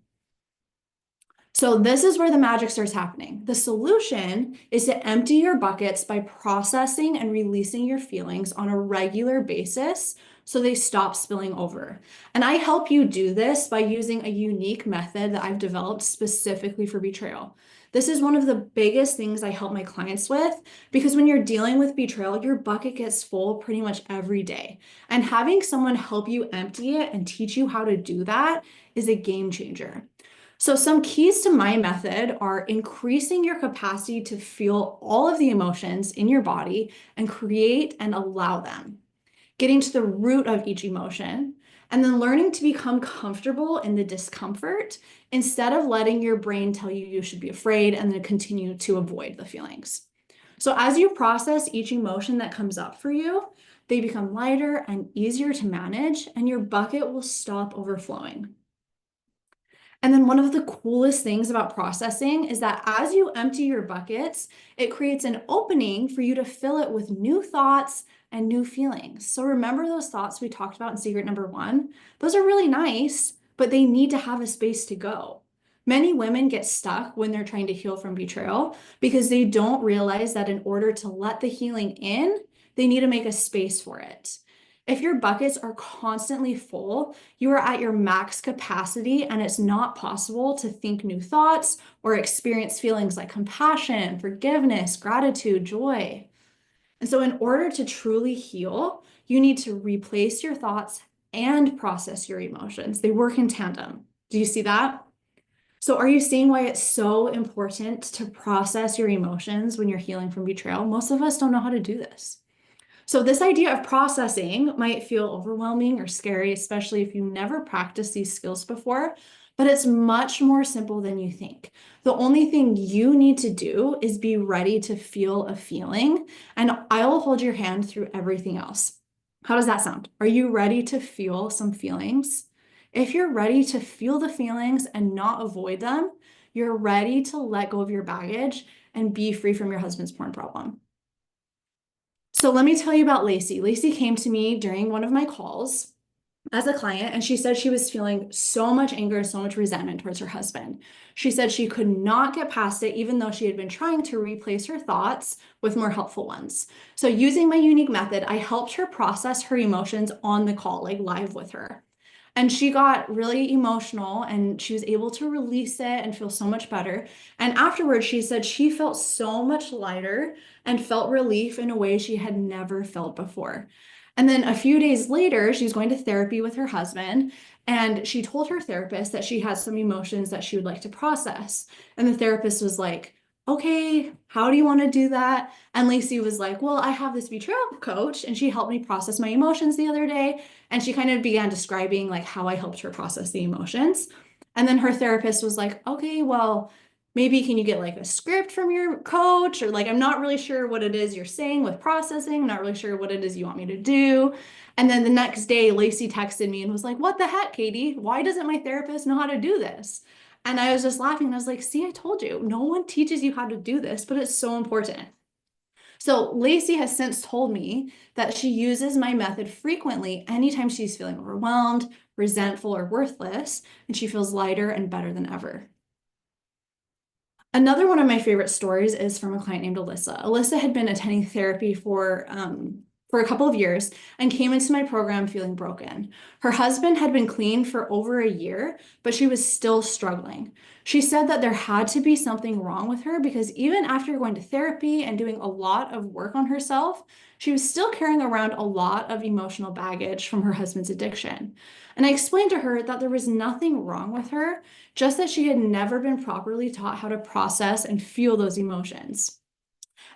So this is where the magic starts happening. The solution is to empty your buckets by processing and releasing your feelings on a regular basis so they stop spilling over. And I help you do this by using a unique method that I've developed specifically for betrayal. This is one of the biggest things I help my clients with because when you're dealing with betrayal, your bucket gets full pretty much every day. And having someone help you empty it and teach you how to do that is a game changer. So some keys to my method are increasing your capacity to feel all of the emotions in your body and create and allow them. getting to the root of each emotion, and then learning to become comfortable in the discomfort instead of letting your brain tell you you should be afraid and then continue to avoid the feelings. So as you process each emotion that comes up for you, they become lighter and easier to manage, and your bucket will stop overflowing. And then one of the coolest things about processing is that as you empty your buckets, it creates an opening for you to fill it with new thoughts and new feelings. So remember those thoughts we talked about in secret number 1? Those are really nice, but they need to have a space to go. Many women get stuck when they're trying to heal from betrayal because they don't realize that in order to let the healing in, they need to make a space for it. If your buckets are constantly full, you are at your max capacity and it's not possible to think new thoughts or experience feelings like compassion, forgiveness, gratitude, joy. And so, in order to truly heal, you need to replace your thoughts and process your emotions. They work in tandem. Do you see that? So, are you seeing why it's so important to process your emotions when you're healing from betrayal? Most of us don't know how to do this. So this idea of processing might feel overwhelming or scary, especially if you never practiced these skills before, but it's much more simple than you think. The only thing you need to do is be ready to feel a feeling, and I'll hold your hand through everything else. How does that sound? Are you ready to feel some feelings? If you're ready to feel the feelings and not avoid them, you're ready to let go of your baggage and be free from your husband's porn problem. So let me tell you about Lacey. Lacey came to me during one of my calls as a client, and she said she was feeling so much anger and so much resentment towards her husband. She said she could not get past it, even though she had been trying to replace her thoughts with more helpful ones. So using my unique method, I helped her process her emotions on the call, like live with her. And she got really emotional and she was able to release it and feel so much better. And afterwards, she said she felt so much lighter and felt relief in a way she had never felt before. And then a few days later, she was going to therapy with her husband, and she told her therapist that she had some emotions that she would like to process. And the therapist was like, okay, how do you want to do that? And Lacey was like, well, I have this betrayal coach, and she helped me process my emotions the other day. And she kind of began describing like how I helped her process the emotions. And then her therapist was like, okay, well, maybe can you get like a script from your coach? Or like, I'm not really sure what it is you're saying with processing. I'm not really sure what it is you want me to do. And then the next day, Lacey texted me and was like, what the heck, Katie? Why doesn't my therapist know how to do this? And I was just laughing and I was like, see, I told you, no one teaches you how to do this, but it's so important. So Lacey has since told me that she uses my method frequently anytime she's feeling overwhelmed, resentful, or worthless, and she feels lighter and better than ever. Another one of my favorite stories is from a client named Alyssa. Alyssa had been attending therapy for a couple of years and came into my program feeling broken. Her husband had been clean for over a year, but she was still struggling. She said that there had to be something wrong with her because even after going to therapy and doing a lot of work on herself, she was still carrying around a lot of emotional baggage from her husband's addiction. And I explained to her that there was nothing wrong with her, just that she had never been properly taught how to process and feel those emotions.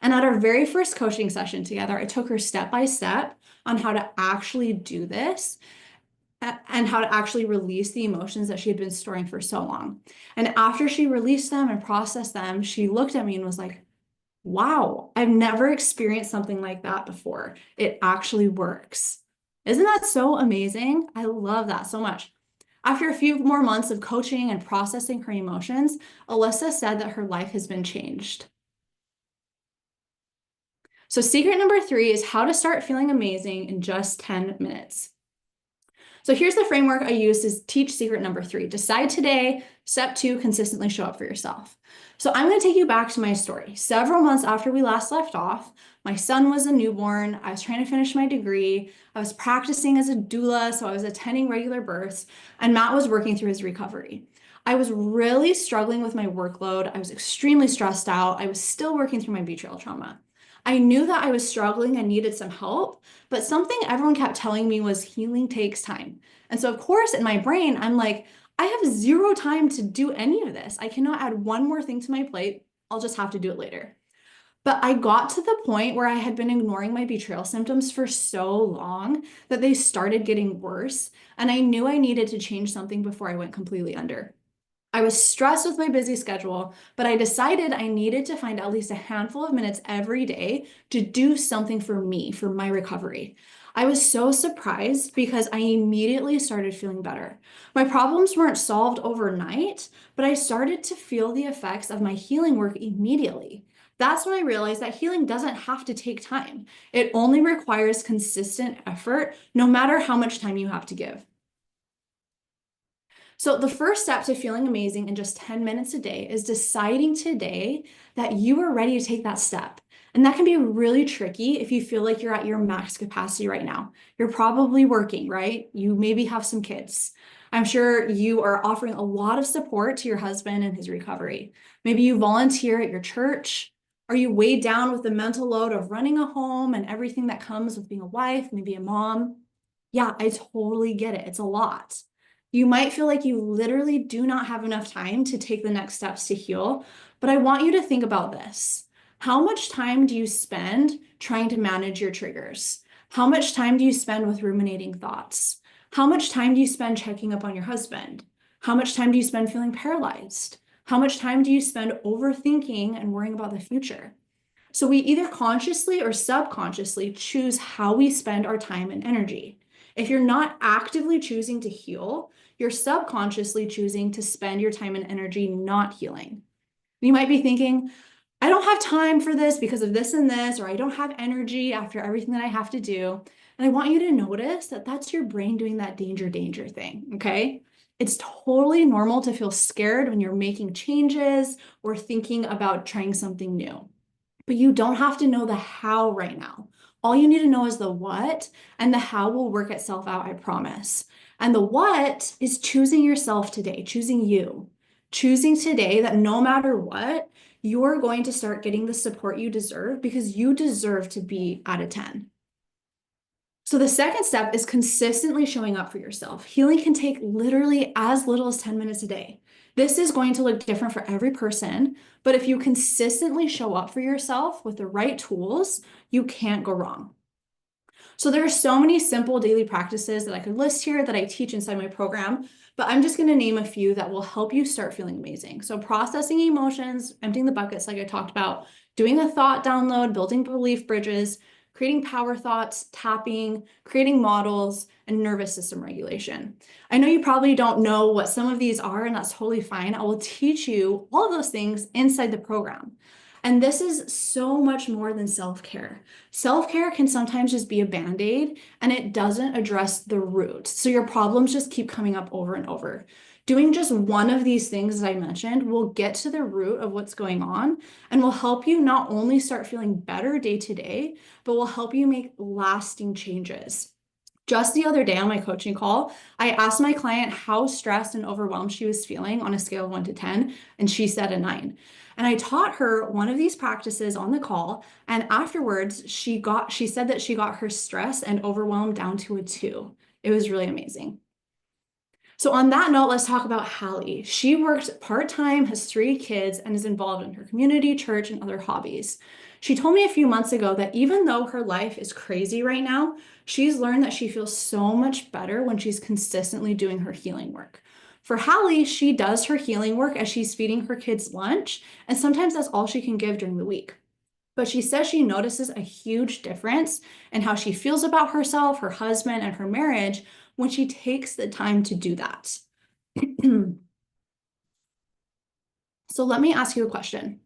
And at our very first coaching session together, I took her step by step on how to actually do this and how to actually release the emotions that she had been storing for so long. And after she released them and processed them, she looked at me and was like, wow, I've never experienced something like that before. It actually works. Isn't that so amazing? I love that so much. After a few more months of coaching and processing her emotions, Alyssa said that her life has been changed. So secret number 3 is how to start feeling amazing in just 10 minutes. So here's the framework I use to teach secret number 3. Decide today. Step 2, consistently show up for yourself. So I'm going to take you back to my story. Several months after we last left off, my son was a newborn. I was trying to finish my degree. I was practicing as a doula, so I was attending regular births, and Matt was working through his recovery. I was really struggling with my workload. I was extremely stressed out. I was still working through my betrayal trauma. I knew that I was struggling and needed some help, but something everyone kept telling me was healing takes time. And so, of course, in my brain, I'm like, I have zero time to do any of this. I cannot add one more thing to my plate. I'll just have to do it later. But I got to the point where I had been ignoring my betrayal symptoms for so long that they started getting worse. And I knew I needed to change something before I went completely under. I was stressed with my busy schedule, but I decided I needed to find at least a handful of minutes every day to do something for me, for my recovery. I was so surprised because I immediately started feeling better. My problems weren't solved overnight, but I started to feel the effects of my healing work immediately. That's when I realized that healing doesn't have to take time. It only requires consistent effort, no matter how much time you have to give. So, the first step to feeling amazing in just 10 minutes a day is deciding today that you are ready to take that step. And that can be really tricky if you feel like you're at your max capacity right now. You're probably working, right? You maybe have some kids. I'm sure you are offering a lot of support to your husband and his recovery. Maybe you volunteer at your church. Are you weighed down with the mental load of running a home and everything that comes with being a wife, maybe a mom? Yeah, I totally get it. It's a lot. You might feel like you literally do not have enough time to take the next steps to heal, but I want you to think about this. How much time do you spend trying to manage your triggers? How much time do you spend with ruminating thoughts? How much time do you spend checking up on your husband? How much time do you spend feeling paralyzed? How much time do you spend overthinking and worrying about the future? So we either consciously or subconsciously choose how we spend our time and energy. If you're not actively choosing to heal, you're subconsciously choosing to spend your time and energy not healing. You might be thinking, I don't have time for this because of this and this, or I don't have energy after everything that I have to do. And I want you to notice that that's your brain doing that danger thing, okay? It's totally normal to feel scared when you're making changes or thinking about trying something new. But you don't have to know the how right now. All you need to know is the what, and the how will work itself out, I promise. And the what is choosing yourself today, choosing you. Choosing today that no matter what, you're going to start getting the support you deserve because you deserve to be at a 10. So the second step is consistently showing up for yourself. Healing can take literally as little as 10 minutes a day. This is going to look different for every person, but if you consistently show up for yourself with the right tools, you can't go wrong. So there are so many simple daily practices that I could list here that I teach inside my program, but I'm just going to name a few that will help you start feeling amazing. So processing emotions, emptying the buckets like I talked about, doing a thought download, building belief bridges, creating power thoughts, tapping, creating models, and nervous system regulation. I know you probably don't know what some of these are, and that's totally fine. I will teach you all of those things inside the program. And this is so much more than self-care. Self-care can sometimes just be a band-aid and it doesn't address the root. So your problems just keep coming up over and over. Doing just one of these things that I mentioned will get to the root of what's going on and will help you not only start feeling better day to day, but will help you make lasting changes. Just the other day on my coaching call, I asked my client how stressed and overwhelmed she was feeling on a scale of 1 to 10, and she said a 9. And I taught her one of these practices on the call, and afterwards she said that she got her stress and overwhelm down to a 2. It was really amazing. So on that note, let's talk about Hallie. She works part-time, has 3 kids, and is involved in her community, church, and other hobbies. She told me a few months ago that even though her life is crazy right now, she's learned that she feels so much better when she's consistently doing her healing work. For Hallie, she does her healing work as she's feeding her kids lunch, and sometimes that's all she can give during the week. But she says she notices a huge difference in how she feels about herself, her husband, and her marriage when she takes the time to do that. So let me ask you a question.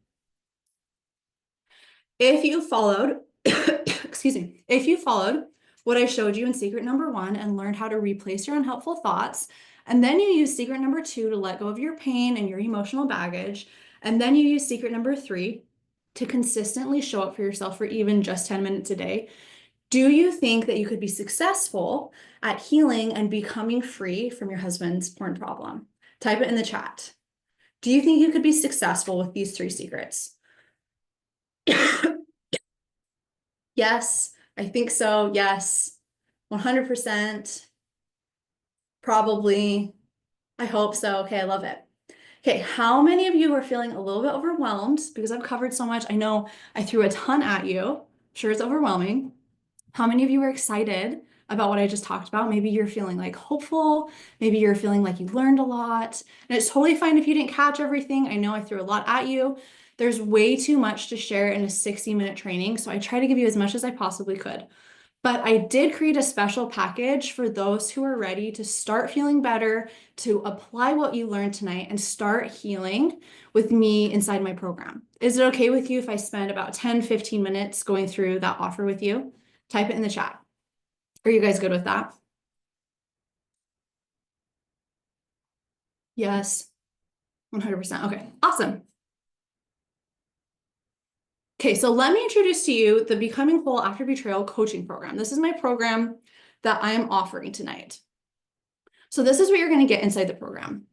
If you followed, excuse me, if you followed what I showed you in secret number 1 and learned how to replace your unhelpful thoughts, and then you use secret number 2 to let go of your pain and your emotional baggage, and then you use secret number 3 to consistently show up for yourself for even just 10 minutes a day, do you think that you could be successful at healing and becoming free from your husband's porn problem? Type it in the chat. Do you think you could be successful with these 3 secrets? Yes, I think so. Yes, 100%. Probably. I hope so. Okay, I love it. Okay, how many of you are feeling a little bit overwhelmed because I've covered so much? I know I threw a ton at you. Sure, it's overwhelming. How many of you are excited about what I just talked about? Maybe you're feeling like hopeful. Maybe you're feeling like you learned a lot. And it's totally fine if you didn't catch everything. I know I threw a lot at you. There's way too much to share in a 60-minute training, so I try to give you as much as I possibly could. But I did create a special package for those who are ready to start feeling better, to apply what you learned tonight and start healing with me inside my program. Is it okay with you if I spend about 10, 15 minutes going through that offer with you? Type it in the chat. Are you guys good with that? Yes, 100%. Okay, awesome. Okay, so let me introduce to you the Becoming Whole After Betrayal coaching program. This is my program that I am offering tonight. So this is what you're going to get inside the program.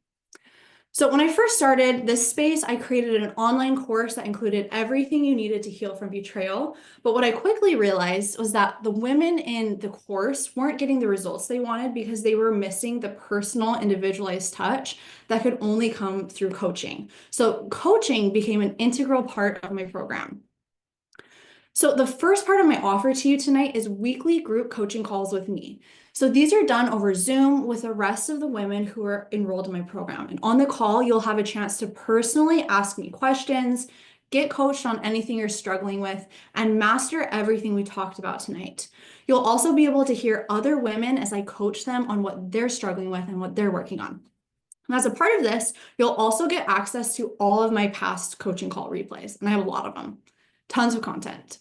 So when I first started this space, I created an online course that included everything you needed to heal from betrayal. But what I quickly realized was that the women in the course weren't getting the results they wanted because they were missing the personal, individualized touch that could only come through coaching. So coaching became an integral part of my program. So the first part of my offer to you tonight is weekly group coaching calls with me. So these are done over Zoom with the rest of the women who are enrolled in my program. And on the call, you'll have a chance to personally ask me questions, get coached on anything you're struggling with, and master everything we talked about tonight. You'll also be able to hear other women as I coach them on what they're struggling with and what they're working on. And as a part of this, you'll also get access to all of my past coaching call replays, and I have a lot of them, tons of content.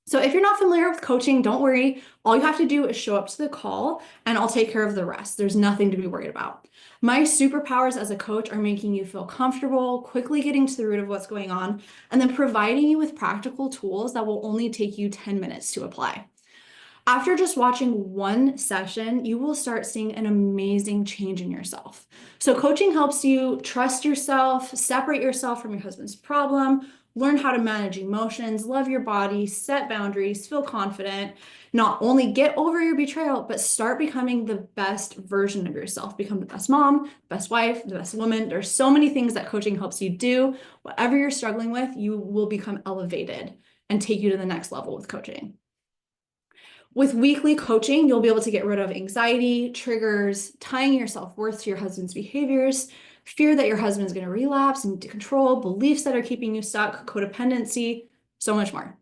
So if you're not familiar with coaching, don't worry. All you have to do is show up to the call and I'll take care of the rest. There's nothing to be worried about. My superpowers as a coach are making you feel comfortable, quickly getting to the root of what's going on, and then providing you with practical tools that will only take you 10 minutes to apply. After just watching one session, you will start seeing an amazing change in yourself. So coaching helps you trust yourself, separate yourself from your husband's problem, learn how to manage emotions, love your body, set boundaries, feel confident, not only get over your betrayal, but start becoming the best version of yourself. Become the best mom, best wife, the best woman. There's so many things that coaching helps you do. Whatever you're struggling with, you will become elevated and take you to the next level with coaching. With weekly coaching, you'll be able to get rid of anxiety, triggers, tying your self-worth to your husband's behaviors, fear that your husband's going to relapse and control, beliefs that are keeping you stuck, codependency, so much more.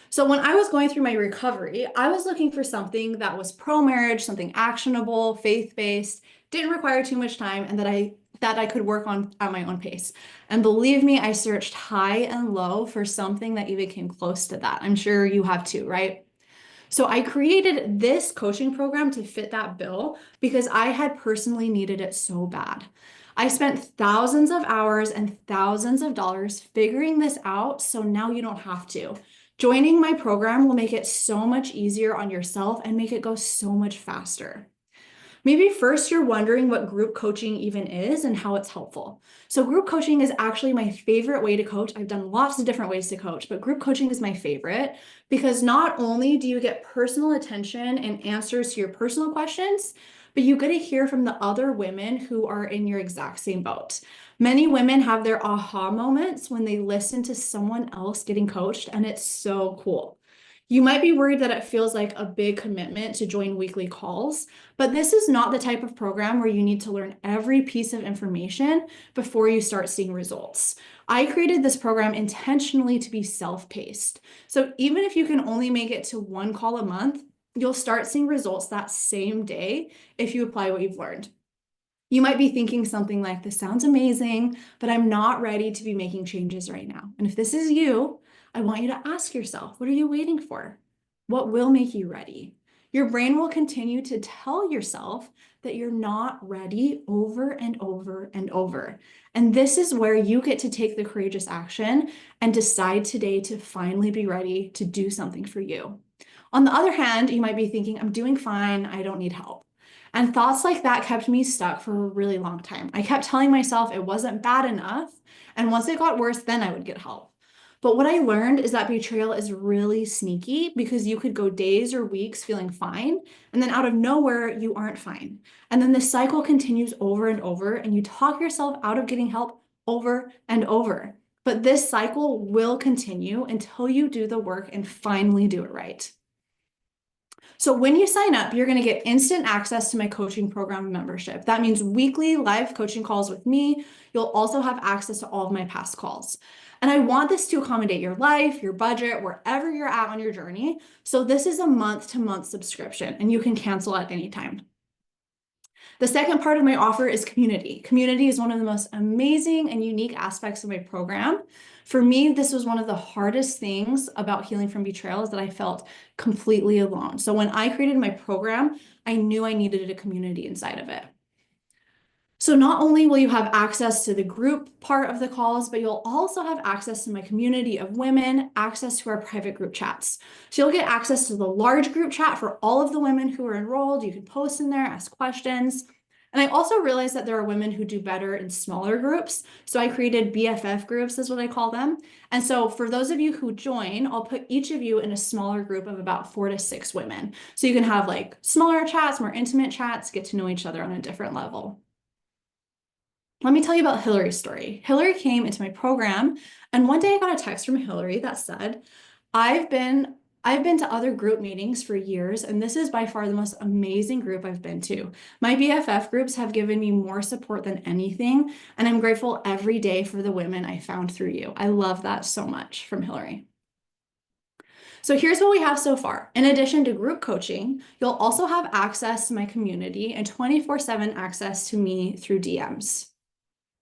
So when I was going through my recovery, I was looking for something that was pro-marriage, something actionable, faith-based, didn't require too much time, and that I could work on at my own pace. And believe me, I searched high and low for something that even came close to that. I'm sure you have too, right? So I created this coaching program to fit that bill because I had personally needed it so bad. I spent thousands of hours and thousands of dollars figuring this out, so now you don't have to. Joining my program will make it so much easier on yourself and make it go so much faster. Maybe first you're wondering what group coaching even is and how it's helpful. So group coaching is actually my favorite way to coach. I've done lots of different ways to coach, but group coaching is my favorite because not only do you get personal attention and answers to your personal questions, but you get to hear from the other women who are in your exact same boat. Many women have their aha moments when they listen to someone else getting coached, and it's so cool. You might be worried that it feels like a big commitment to join weekly calls, but this is not the type of program where you need to learn every piece of information before you start seeing results. I created this program intentionally to be self-paced. So even if you can only make it to one call a month, you'll start seeing results that same day if you apply what you've learned. You might be thinking something like, this sounds amazing, but I'm not ready to be making changes right now. And if this is you, I want you to ask yourself, what are you waiting for? What will make you ready? Your brain will continue to tell yourself that you're not ready over and over and over. And this is where you get to take the courageous action and decide today to finally be ready to do something for you. On the other hand, you might be thinking, I'm doing fine, I don't need help. And thoughts like that kept me stuck for a really long time. I kept telling myself it wasn't bad enough, and once it got worse, then I would get help. But what I learned is that betrayal is really sneaky because you could go days or weeks feeling fine, and then out of nowhere, you aren't fine. And then the cycle continues over and over, and you talk yourself out of getting help over and over. But this cycle will continue until you do the work and finally do it right. So when you sign up, you're going to get instant access to my coaching program membership. That means weekly live coaching calls with me. You'll also have access to all of my past calls. And I want this to accommodate your life, your budget, wherever you're at on your journey. So this is a month-to-month subscription, and you can cancel at any time. The second part of my offer is community. Community is one of the most amazing and unique aspects of my program. For me, this was one of the hardest things about healing from betrayal is that I felt completely alone. So when I created my program, I knew I needed a community inside of it. So not only will you have access to the group part of the calls, but you'll also have access to my community of women, access to our private group chats. So you'll get access to the large group chat for all of the women who are enrolled. You can post in there, ask questions. And I also realized that there are women who do better in smaller groups. So I created BFF groups is what I call them. And so for those of you who join, I'll put each of you in a smaller group of about 4 to 6 women. So you can have like smaller chats, more intimate chats, get to know each other on a different level. Let me tell you about Hillary's story. Hillary came into my program, and one day I got a text from Hillary that said, I've been to other group meetings for years, and this is by far the most amazing group I've been to. My BFF groups have given me more support than anything, and I'm grateful every day for the women I found through you. I love that so much from Hillary. So here's what we have so far. In addition to group coaching, you'll also have access to my community and 24/7 access to me through DMs.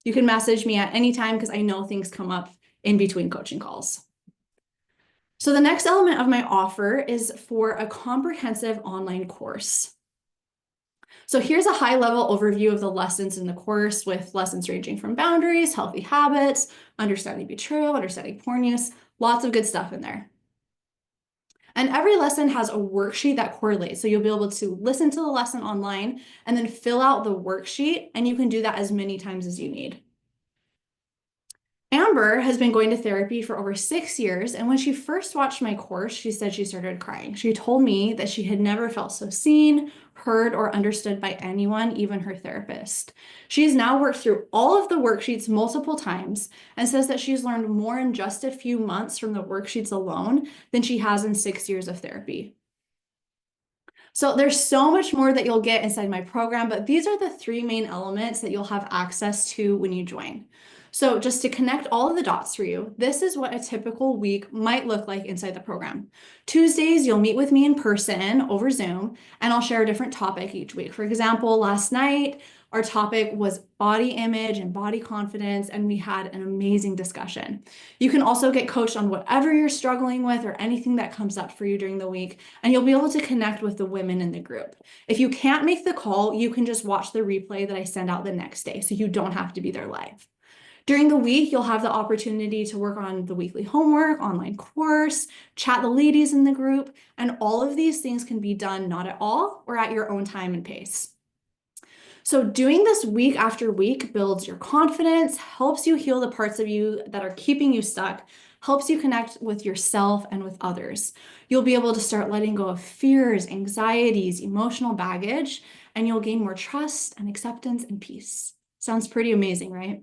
You can message me at any time because I know things come up in between coaching calls. So the next element of my offer is for a comprehensive online course. So here's a high-level overview of the lessons in the course with lessons ranging from boundaries, healthy habits, understanding betrayal, understanding porn use, lots of good stuff in there. And every lesson has a worksheet that correlates. So you'll be able to listen to the lesson online and then fill out the worksheet, and you can do that as many times as you need. Amber has been going to therapy for over 6 years, and when she first watched my course, she said she started crying. She told me that she had never felt so seen, heard, or understood by anyone, even her therapist. She's now worked through all of the worksheets multiple times and says that she's learned more in just a few months from the worksheets alone than she has in 6 years of therapy. So there's so much more that you'll get inside my program, but these are the 3 main elements that you'll have access to when you join. So just to connect all of the dots for you, this is what a typical week might look like inside the program. Tuesdays, you'll meet with me in person over Zoom, and I'll share a different topic each week. For example, last night, our topic was body image and body confidence, and we had an amazing discussion. You can also get coached on whatever you're struggling with or anything that comes up for you during the week, and you'll be able to connect with the women in the group. If you can't make the call, you can just watch the replay that I send out the next day, so you don't have to be there live. During the week, you'll have the opportunity to work on the weekly homework, online course, chat the ladies in the group, and all of these things can be done not at all or at your own time and pace. So doing this week after week builds your confidence, helps you heal the parts of you that are keeping you stuck, helps you connect with yourself and with others. You'll be able to start letting go of fears, anxieties, emotional baggage, and you'll gain more trust and acceptance and peace. Sounds pretty amazing, right?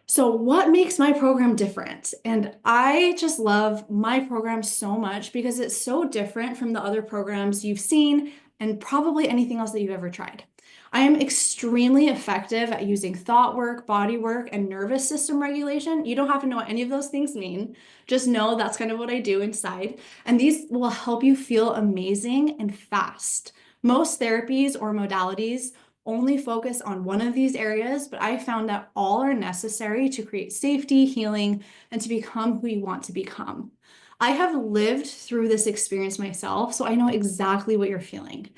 So what makes my program different? And I just love my program so much because it's so different from the other programs you've seen and probably anything else that you've ever tried. I am extremely effective at using thought work, body work, and nervous system regulation. You don't have to know what any of those things mean. Just know that's kind of what I do inside. And these will help you feel amazing and fast. Most therapies or modalities only focus on one of these areas, but I found that all are necessary to create safety, healing, and to become who you want to become. I have lived through this experience myself, so I know exactly what you're feeling.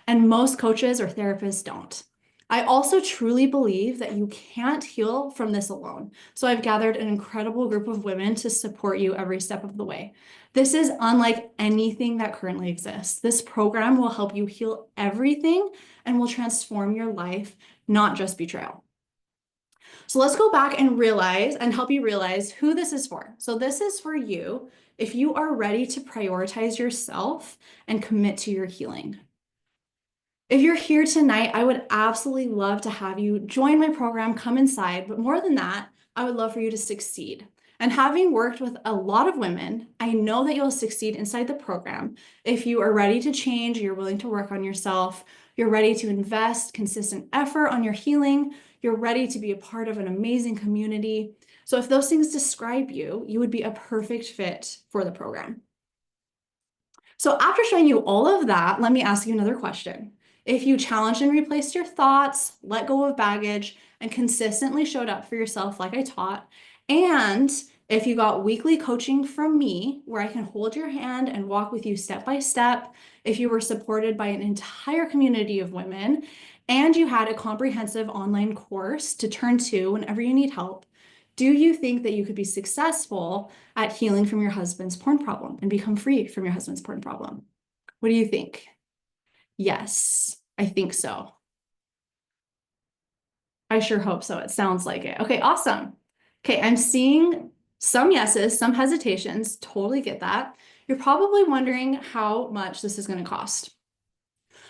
And most coaches or therapists don't. I also truly believe that you can't heal from this alone. So I've gathered an incredible group of women to support you every step of the way. This is unlike anything that currently exists. This program will help you heal everything and will transform your life, not just betrayal. So let's go back and realize and help you realize who this is for. So this is for you if you are ready to prioritize yourself and commit to your healing. If you're here tonight, I would absolutely love to have you join my program, come inside, but more than that, I would love for you to succeed. And having worked with a lot of women, I know that you'll succeed inside the program if you are ready to change, you're willing to work on yourself, you're ready to invest consistent effort on your healing, you're ready to be a part of an amazing community. So if those things describe you, you would be a perfect fit for the program. So after showing you all of that, let me ask you another question. If you challenged and replaced your thoughts, let go of baggage, and consistently showed up for yourself like I taught, and if you got weekly coaching from me, where I can hold your hand and walk with you step by step, if you were supported by an entire community of women, and you had a comprehensive online course to turn to whenever you need help, do you think that you could be successful at healing from your husband's porn problem and become free from your husband's porn problem? What do you think? Yes, I think so. I sure hope so. It sounds like it. Okay, awesome. Okay, I'm seeing some yeses, some hesitations. Totally get that. You're probably wondering how much this is going to cost.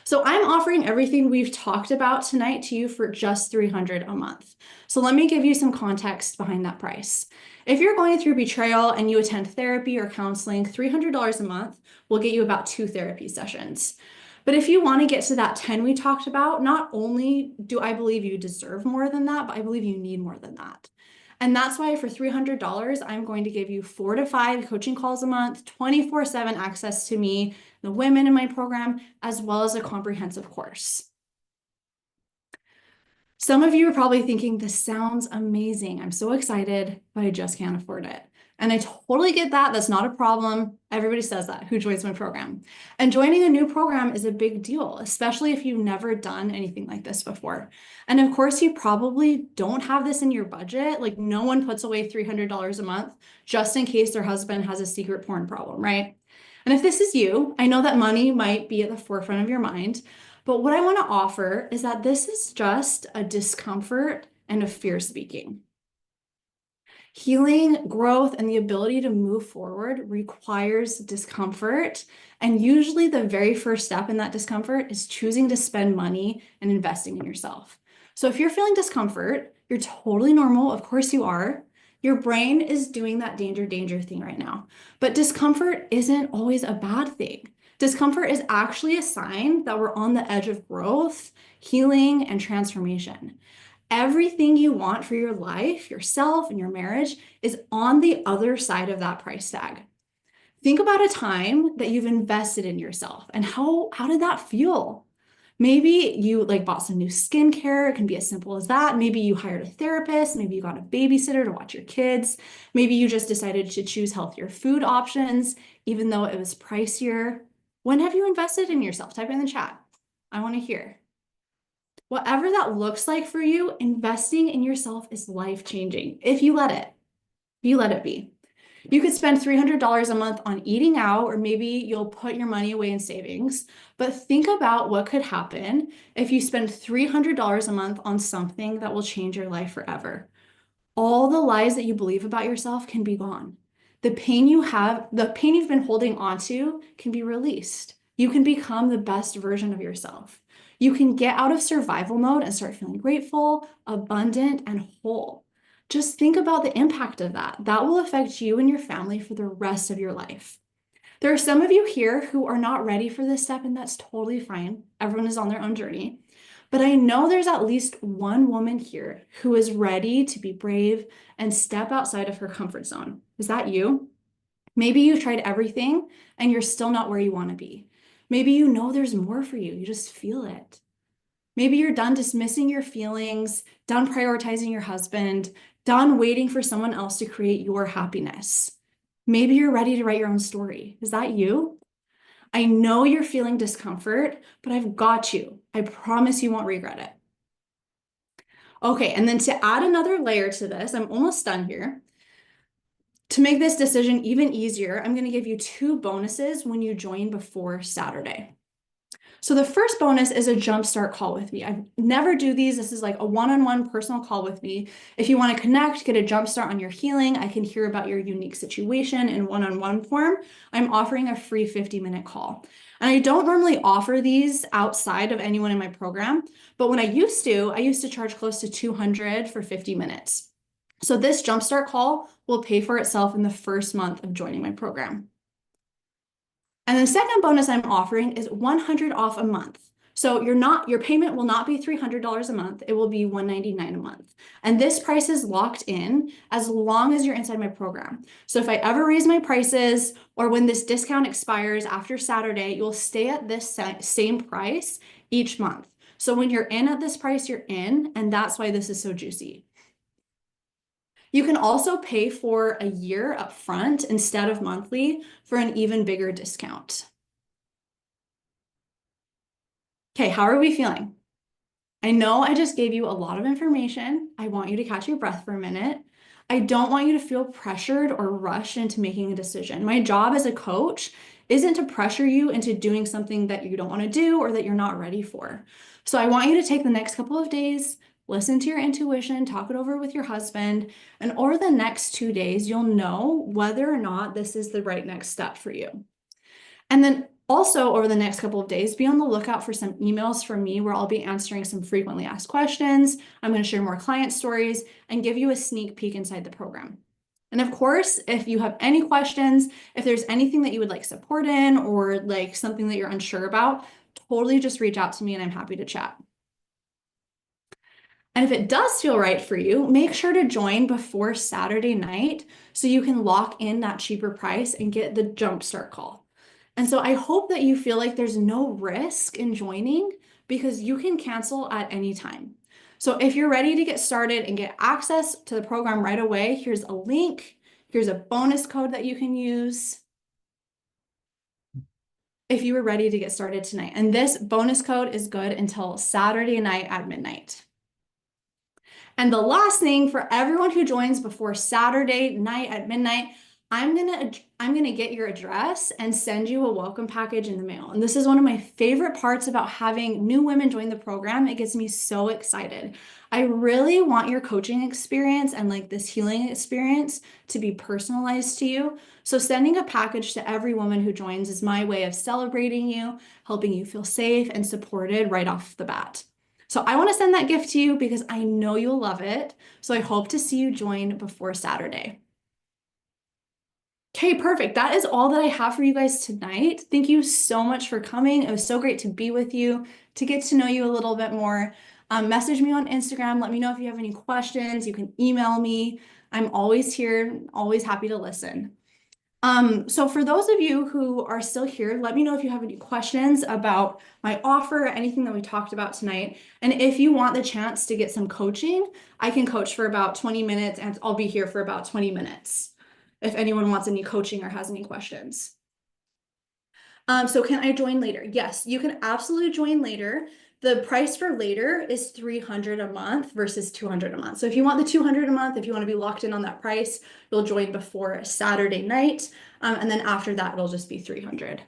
So I'm offering everything we've talked about tonight to you for just $300 a month. So let me give you some context behind that price. If you're going through betrayal and you attend therapy or counseling, $300 a month will get you about 2 therapy sessions. But if you want to get to that 10 we talked about, not only do I believe you deserve more than that, but I believe you need more than that. And that's why for $300, I'm going to give you 4 to 5 coaching calls a month, 24/7 access to me, the women in my program, as well as a comprehensive course. Some of you are probably thinking, this sounds amazing. I'm so excited, but I just can't afford it. And I totally get that. That's not a problem. Everybody says that who joins my program. And joining a new program is a big deal, especially if you've never done anything like this before. And of course, you probably don't have this in your budget. Like no one puts away $300 a month just in case their husband has a secret porn problem, right? And if this is you, I know that money might be at the forefront of your mind, but what I want to offer is that this is just a discomfort and a fear speaking. Healing, growth, and the ability to move forward requires discomfort. And usually the very first step in that discomfort is choosing to spend money and investing in yourself. So if you're feeling discomfort, you're totally normal. Of course you are. Your brain is doing that danger thing right now. But discomfort isn't always a bad thing. Discomfort is actually a sign that we're on the edge of growth, healing, and transformation. Everything you want for your life, yourself, and your marriage is on the other side of that price tag. Think about a time that you've invested in yourself and how did that feel? Maybe you like bought some new skincare. It can be as simple as that. Maybe you hired a therapist. Maybe you got a babysitter to watch your kids. Maybe you just decided to choose healthier food options, even though it was pricier. When have you invested in yourself? Type in the chat. I want to hear. Whatever that looks like for you, investing in yourself is life-changing if you let it. You let it be. You could spend $300 a month on eating out, or maybe you'll put your money away in savings. But think about what could happen if you spend $300 a month on something that will change your life forever. All the lies that you believe about yourself can be gone. The pain you've been holding onto can be released. You can become the best version of yourself. You can get out of survival mode and start feeling grateful, abundant, and whole. Just think about the impact of that. That will affect you and your family for the rest of your life. There are some of you here who are not ready for this step, and that's totally fine. Everyone is on their own journey. But I know there's at least one woman here who is ready to be brave and step outside of her comfort zone. Is that you? Maybe you've tried everything and you're still not where you want to be. Maybe you know there's more for you. You just feel it. Maybe you're done dismissing your feelings, done prioritizing your husband, done waiting for someone else to create your happiness. Maybe you're ready to write your own story. Is that you? I know you're feeling discomfort, but I've got you. I promise you won't regret it. Okay, and then to add another layer to this, I'm almost done here. To make this decision even easier, I'm going to give you 2 bonuses when you join before Saturday. So the first bonus is a jumpstart call with me. I never do these. This is like a one-on-one personal call with me. If you want to connect, get a jumpstart on your healing, I can hear about your unique situation in one-on-one form. I'm offering a free 50-minute call. And I don't normally offer these outside of anyone in my program, but when I used to charge close to 200 for 50 minutes. So this jumpstart call will pay for itself in the first month of joining my program. And the second bonus I'm offering is 100 off a month. So your payment will not be $300 a month. It will be $199 a month. And this price is locked in as long as you're inside my program. So if I ever raise my prices or when this discount expires after Saturday, you'll stay at this same price each month. So when you're in at this price, you're in, and that's why this is so juicy. You can also pay for a year upfront instead of monthly for an even bigger discount. Okay, how are we feeling? I know I just gave you a lot of information. I want you to catch your breath for a minute. I don't want you to feel pressured or rushed into making a decision. My job as a coach isn't to pressure you into doing something that you don't want to do or that you're not ready for. So I want you to take the next couple of days, listen to your intuition, talk it over with your husband, and over the next 2 days, you'll know whether or not this is the right next step for you. And then also over the next couple of days, be on the lookout for some emails from me where I'll be answering some frequently asked questions. I'm going to share more client stories and give you a sneak peek inside the program. And of course, if you have any questions, if there's anything that you would like support in or like something that you're unsure about, totally just reach out to me and I'm happy to chat. And if it does feel right for you, make sure to join before Saturday night so you can lock in that cheaper price and get the jumpstart call. And so I hope that you feel like there's no risk in joining because you can cancel at any time. So if you're ready to get started and get access to the program right away, here's a link. Here's a bonus code that you can use if you were ready to get started tonight. And this bonus code is good until Saturday night at midnight. And the last thing for everyone who joins before Saturday night at midnight, I'm gonna get your address and send you a welcome package in the mail. And this is one of my favorite parts about having new women join the program. It gets me so excited. I really want your coaching experience and like this healing experience to be personalized to you. So sending a package to every woman who joins is my way of celebrating you, helping you feel safe and supported right off the bat. So I want to send that gift to you because I know you'll love it. So I hope to see you join before Saturday. Okay, perfect. That is all that I have for you guys tonight. Thank you so much for coming. It was so great to be with you, to get to know you a little bit more. Message me on Instagram. Let me know if you have any questions. You can email me. I'm always here, always happy to listen. So for those of you who are still here, let me know if you have any questions about my offer or anything that we talked about tonight. And if you want the chance to get some coaching, I can coach for about 20 minutes and I'll be here for about 20 minutes if anyone wants any coaching or has any questions. So can I join later? Yes, you can absolutely join later. The price for later is $300 a month versus $200 a month. So if you want the $200 a month, if you want to be locked in on that price, you'll join before Saturday night. And then after that, it'll just be $300.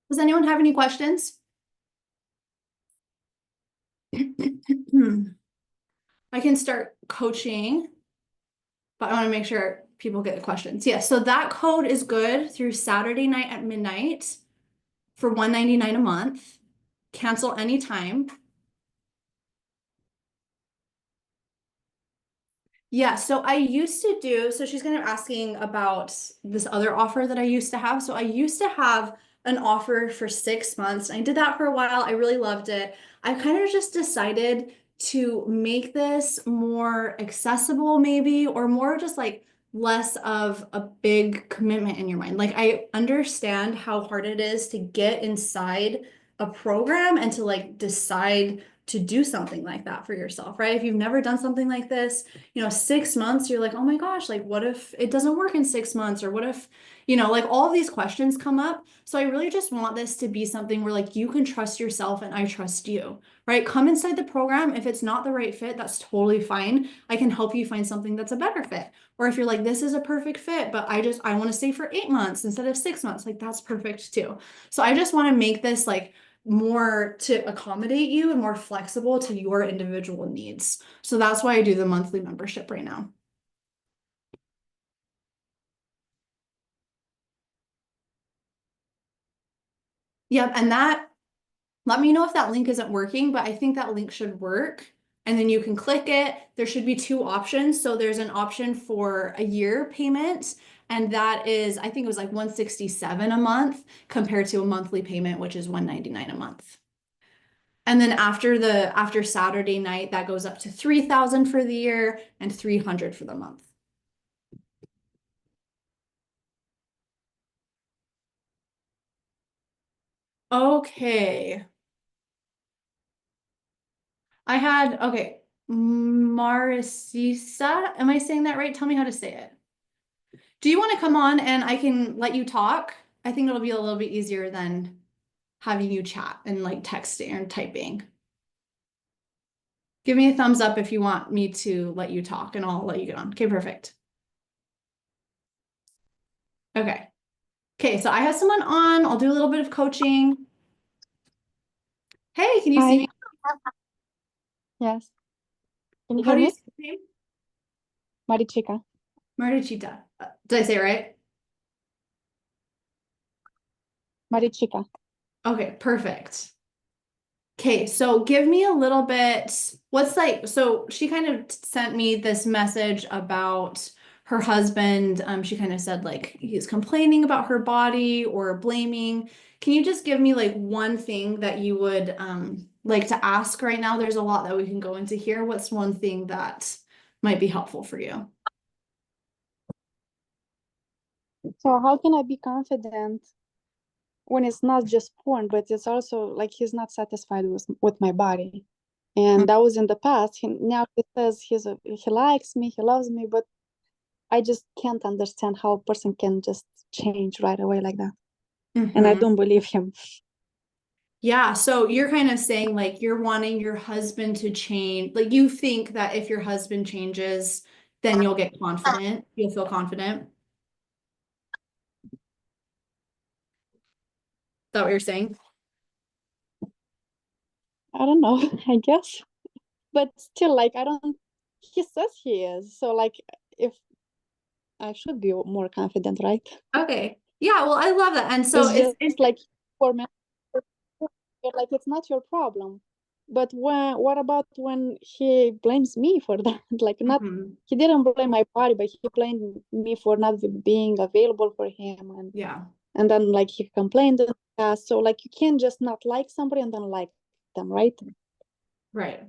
Does anyone have any questions? I can start coaching, but I want to make sure people get the questions. Yeah, so that code is good through Saturday night at midnight for $199 a month. Cancel anytime. Yeah, so I used to do, so she's kind of asking about this other offer that I used to have. So I used to have an offer for 6 months. I did that for a while. I really loved it. I kind of just decided to make this more accessible, maybe, or more just like less of a big commitment in your mind. Like, I understand how hard it is to get inside a program and to like decide to do something like that for yourself, right? If you've never done something like this, 6 months, you're like, oh my gosh, like, what if it doesn't work in 6 months? Or what if, like all of these questions come up. So I really just want this to be something where like you can trust yourself and I trust you, right? Come inside the program. If it's not the right fit, that's totally fine. I can help you find something that's a better fit. Or if you're like, this is a perfect fit, but I want to stay for 8 months instead of 6 months, like that's perfect too. So I just want to make this like more to accommodate you and more flexible to your individual needs. So that's why I do the monthly membership right now. Yep, and let me know if that link isn't working, but I think that link should work. And then you can click it. There should be two options. So there's an option for a year payment, and that is, I think it was like 167 a month compared to a monthly payment, which is 199 a month. And then after Saturday night, that goes up to 3,000 for the year and 300 for the month. Okay. Okay, Maricisa. Am I saying that right? Tell me how to say it. Do you want to come on and I can let you talk? I think it'll be a little bit easier than having you chat and like texting and typing. Give me a thumbs up if you want me to let you talk and I'll let you get on. Okay, perfect. Okay. Okay, so I have someone on. I'll do a little bit of coaching. Hey, can you see Hi. me? Yes. Can you How hear do you me? say your name? Marichica. Marichita. Did I say it right? Marichica. Okay, perfect. Okay, so give me a little bit, so she kind of sent me this message about her husband. She kind of said like he's complaining about her body or blaming. Can you just give me like one thing that you would like to ask right now? There's a lot that we can go into here. What's one thing that might be helpful for you? So how can I be confident when it's not just porn, but it's also like he's not satisfied with my body? And that was in the past. Now he says he likes me, he loves me, but I just can't understand how a person can just change right away like that. And I Mhm. don't believe him. Yeah, so you're kind of saying like you're wanting your husband to change. Like you think that if your husband changes, then you'll get confident. You'll feel confident. Is that what you're saying? I don't know, I guess. But still, like I don't he says he is. So like if I should be more confident, right? Okay. Yeah, well, I love that. And so It's just like for men, like it's not your problem. But what about when he blames me for that? Like not Mhm. he didn't blame my body, but he blamed me for not being available for him, Yeah, and then like he complained. So like you can't just not like somebody and then like them, right? right.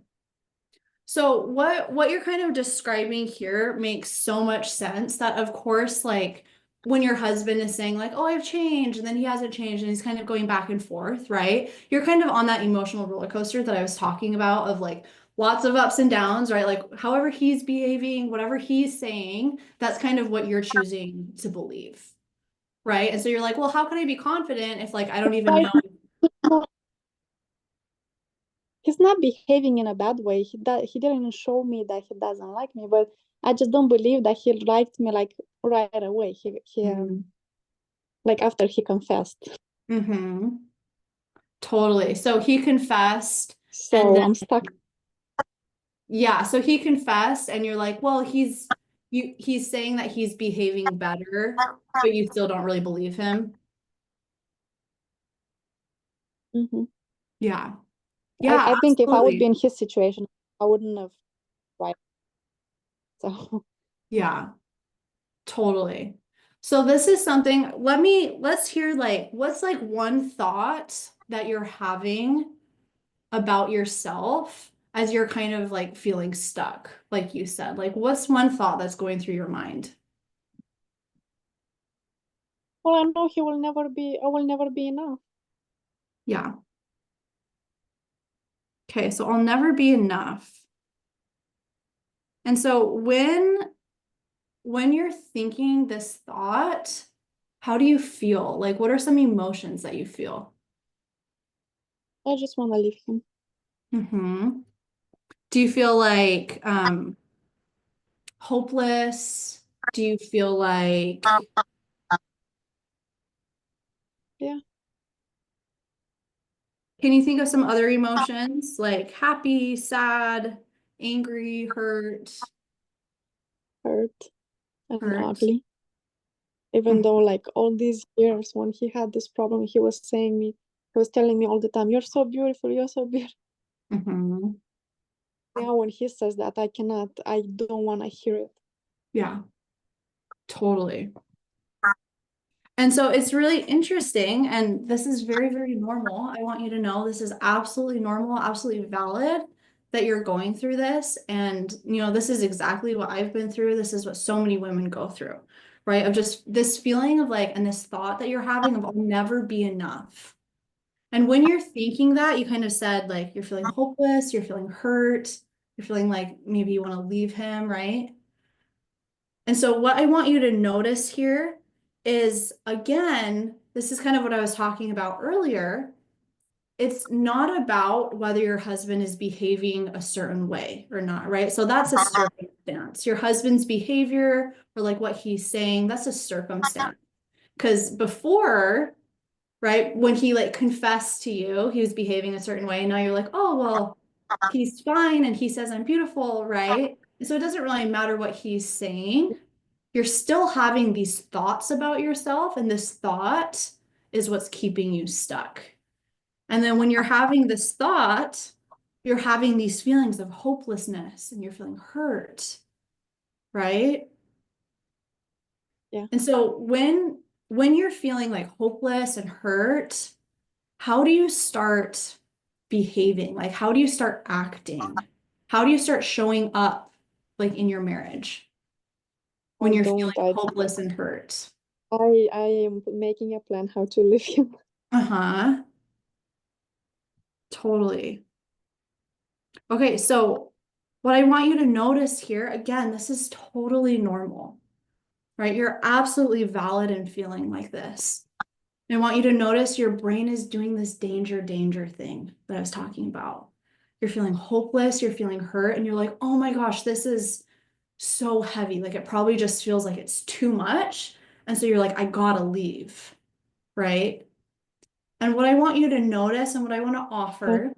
So what you're kind of describing here makes so much sense that of course like when your husband is saying like, "Oh, I've changed," and then he hasn't changed and he's kind of going back and forth, right? You're kind of on that emotional roller coaster that I was talking about of like lots of ups and downs, right? Like however he's behaving, whatever he's saying, that's kind of what you're choosing to believe, right? And so you're like, "Well, how can I be confident if like I don't even know?" He's not behaving in a bad way. He didn't show me that he doesn't like me, but I just don't believe that he liked me like right away. Like after he confessed. Mm-hmm. Totally. So he confessed and So then I'm stuck. yeah, so he confessed and you're like, well, he's saying that he's behaving better, but you still don't really believe him. Hmm. Yeah. I, Yeah, I think if I would be absolutely. in his situation, I wouldn't have tried. So Yeah, totally. So this is something, let's hear like what's like one thought that you're having about yourself as you're kind of like feeling stuck, like you said? Like, what's one thought that's going through your mind? Well, I know I will never be enough. Yeah. Okay, so I'll never be enough. And so when you're thinking this thought, how do you feel? Like, what are some emotions that you feel? I just want to leave him. Hmm. Do you feel like hopeless? Do you feel like, Yeah, can you think of some other emotions like happy, sad, angry, hurt and hurt? ugly. Even though Mhm. like all these years when he had this problem, he was telling me all the time, "You're so beautiful, you're so beautiful." Mhm. Now when he says that, I don't want to hear it. Yeah, totally. And so it's really interesting, and this is very, very normal. I want you to know this is absolutely normal, absolutely valid that you're going through this. And, this is exactly what I've been through. This is what so many women go through, right? Of just this feeling of like, and this thought that you're having of, I'll never be enough. And when you're thinking that, you kind of said like, you're feeling hopeless, you're feeling hurt, you're feeling like maybe you want to leave him, right? And so what I want you to notice here is, again, this is kind of what I was talking about earlier. It's not about whether your husband is behaving a certain way or not, right? So that's a circumstance. Your husband's behavior or like what he's saying, that's a circumstance. Because before, right, when he like confessed to you, he was behaving a certain way. And now you're like, oh, well, he's fine and he says I'm beautiful, right? So it doesn't really matter what he's saying. You're still having these thoughts about yourself, and this thought is what's keeping you stuck. And then when you're having this thought, you're having these feelings of hopelessness and you're feeling hurt, right? Yeah. And so when you're feeling like hopeless and hurt, how do you start behaving? Like how do you start acting? How do you start showing up like in your marriage when I you're feeling don't. hopeless and hurt? I am making a plan how to leave him. Uh-huh. Totally. Okay, so what I want you to notice here, again, this is totally normal, right? You're absolutely valid in feeling like this. And I want you to notice your brain is doing this danger thing that I was talking about. You're feeling hopeless, you're feeling hurt, and you're like, oh my gosh, this is so heavy. Like it probably just feels like it's too much. And so you're like, I gotta leave, right? And what I want you to notice and what I want to Yeah. offer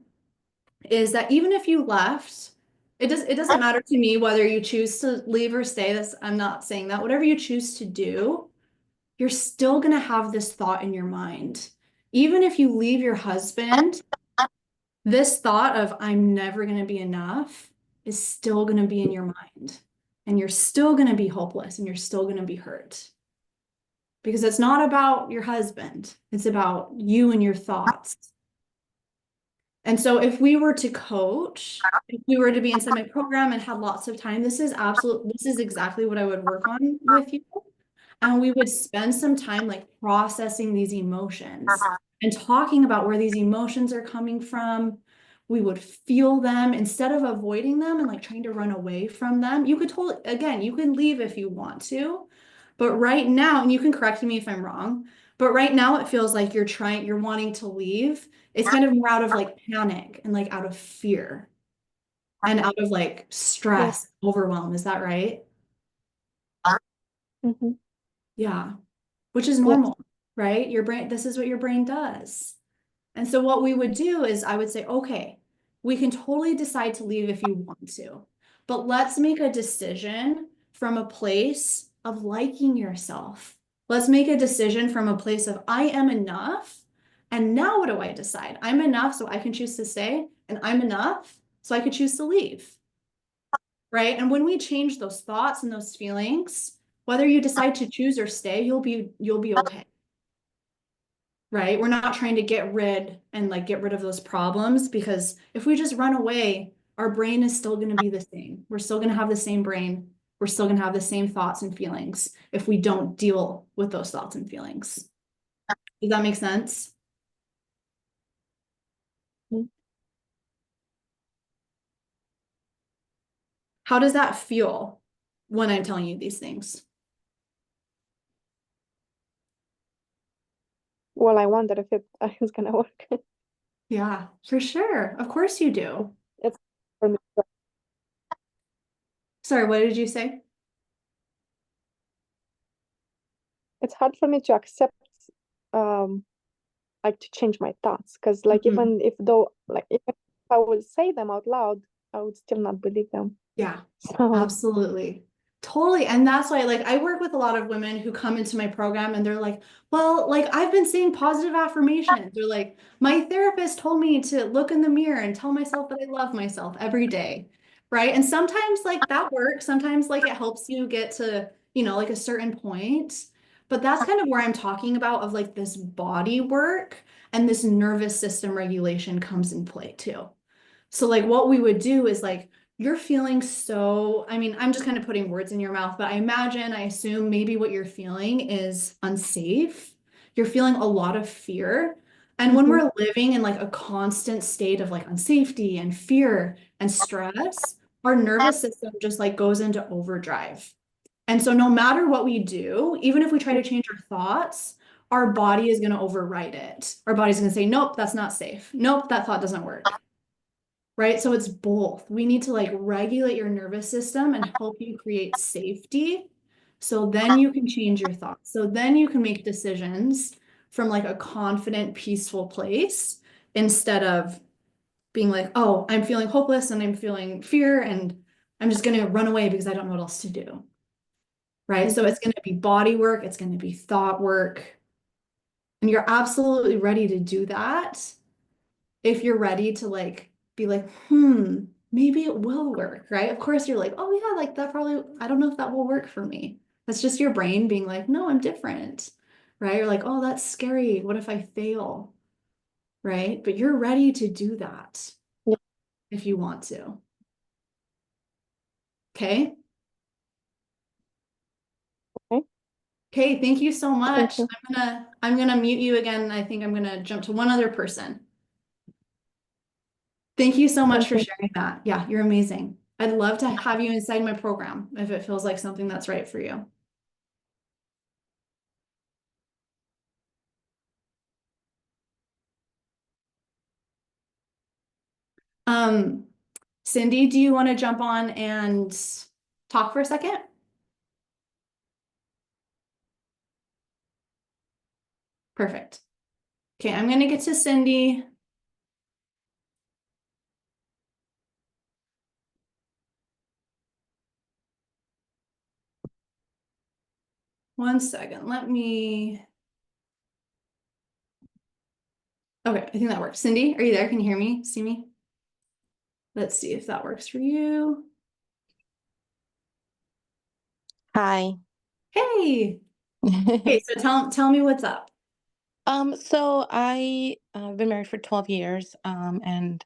is that even if you left, it doesn't matter to me whether you choose to leave or stay. That's I'm not saying that. Whatever you choose to do, you're still gonna have this thought in your mind. Even if you leave your husband, this thought of I'm never gonna be enough is still gonna be in your mind. And you're still gonna be hopeless and you're still gonna be hurt. Because it's not about your husband, it's about you and your thoughts. And so if we were to coach, if we were to be inside my program and had lots of time, this is exactly what I would work on with you. And we would spend some time like processing these emotions and talking about where these emotions are coming from. We would feel them instead of avoiding them and like trying to run away from them. You could totally, again, you can leave if you want to, but right now, and you can correct me if I'm wrong, but right now it feels like you're wanting to leave. It's kind of more out of like panic and like out of fear and out of like Yeah. stress, overwhelm. Is that right? Mm-hmm. Yeah, which is Yes. normal, right? Your brain, this is what your brain does. And so what we would do is I would say, okay, we can totally decide to leave if you want to, but let's make a decision from a place of liking yourself. Let's make a decision from a place of I am enough. And now what do I decide? I'm enough so I can choose to stay, and I'm enough so I could choose to leave, right? And when we change those thoughts and those feelings, whether you decide to choose or stay, you'll be okay, right? We're not trying to get rid of those problems because if we just run away, our brain is still going to be the same. We're still going to have the same brain. We're still going to have the same thoughts and feelings if we don't deal with those thoughts and feelings. Does that make sense? Mhm. How does that feel when I'm telling you these things? Well, I wonder if it is gonna work. Yeah, for sure. Of course you do. It's for me. Sorry, what did you say? It's hard for me to accept, um, like to change my thoughts, because like Mhm. even if though like if I would say them out loud, I would still not believe them. Yeah. So Absolutely. Totally. And that's why, like, I work with a lot of women who come into my program and they're like, well, like, I've been saying positive affirmations. They're like, my therapist told me to look in the mirror and tell myself that I love myself every day. Right. And sometimes, like, that works. Sometimes, like, it helps you get to, like a certain point. But that's kind of where I'm talking about of like this body work and this nervous system regulation comes in play too. So like what we would do is like you're feeling so, I mean, I'm just kind of putting words in your mouth, but I assume maybe what you're feeling is unsafe. You're feeling a lot of fear. And when mhm. we're living in like a constant state of like unsafety and fear and stress, our nervous system just like goes into overdrive. And so no matter what we do, even if we try to change our thoughts, our body is going to override it. Our body's going to say, nope, that's not safe. Nope, that thought doesn't work. Right? So it's both. We need to like regulate your nervous system and help you create safety. So then you can change your thoughts. So then you can make decisions from like a confident, peaceful place instead of being like, oh, I'm feeling hopeless and I'm feeling fear and I'm just going to run away because I don't know what else to do. Right? So Mhm. it's going to be body work, it's going to be thought work. And you're absolutely ready to do that if you're ready to like be like, maybe it will work, right? Of course, you're like, oh yeah, like that probably, I don't know if that will work for me. That's just your brain being like, no, I'm different, right? You're like, oh, that's scary. What if I fail, right? But you're ready to do that Yeah, if you want to. Okay. okay. Okay. Thank you so Thank much. you. I'm gonna mute you again. I think I'm gonna jump to one other person. Thank you so much Thank for you. sharing that. Yeah, you're amazing. I'd love to have you inside my program if it feels like something that's right for you. Um, Cindy, do you want to jump on and talk for a second? Perfect. Okay, I'm gonna get to Cindy. One second. Okay, I think that works. Cindy, are you there? Can you hear me? See me? Let's see if that works for you. Hi. Hey. Okay, so tell me what's up. So I've been married for 12 years, and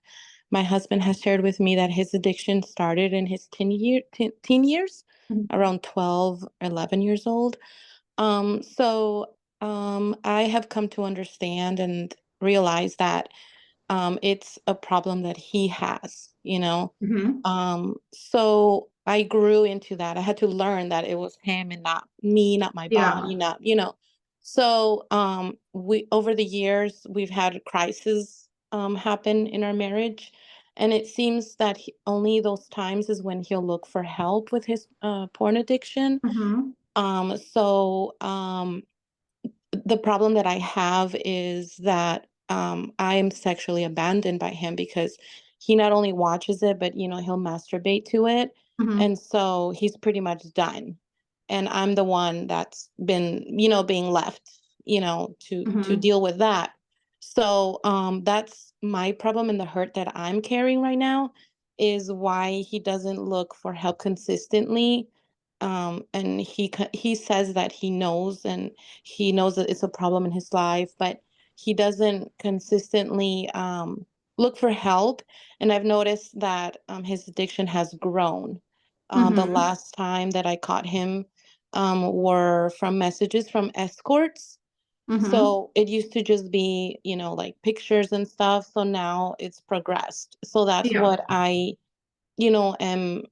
my husband has shared with me that his addiction started in his teen years, Mhm. around 12, 11 years old. I have come to understand and realize that it's a problem that he has, you know. Mhm. So I grew into that. I had to learn that it was him and not me, not my body, Yeah. not, you know. So we over the years we've had crises happen in our marriage. And it seems that only those times is when he'll look for help with his porn addiction. Mhm. Um, so um, the problem that I have is that I am sexually abandoned by him because he not only watches it, but he'll masturbate to it, Mhm. and so he's pretty much done. And I'm the one that's been, being left, to Mhm. deal with that. So that's my problem, and the hurt that I'm carrying right now is why he doesn't look for help consistently. And he says that he knows that it's a problem in his life, but he doesn't consistently look for help, and I've noticed that his addiction has grown. The Mm-hmm. last time that I caught him were from messages from escorts. Mm-hmm. So it used to just be, like pictures and stuff. So now it's progressed. So that's Yeah. what I, am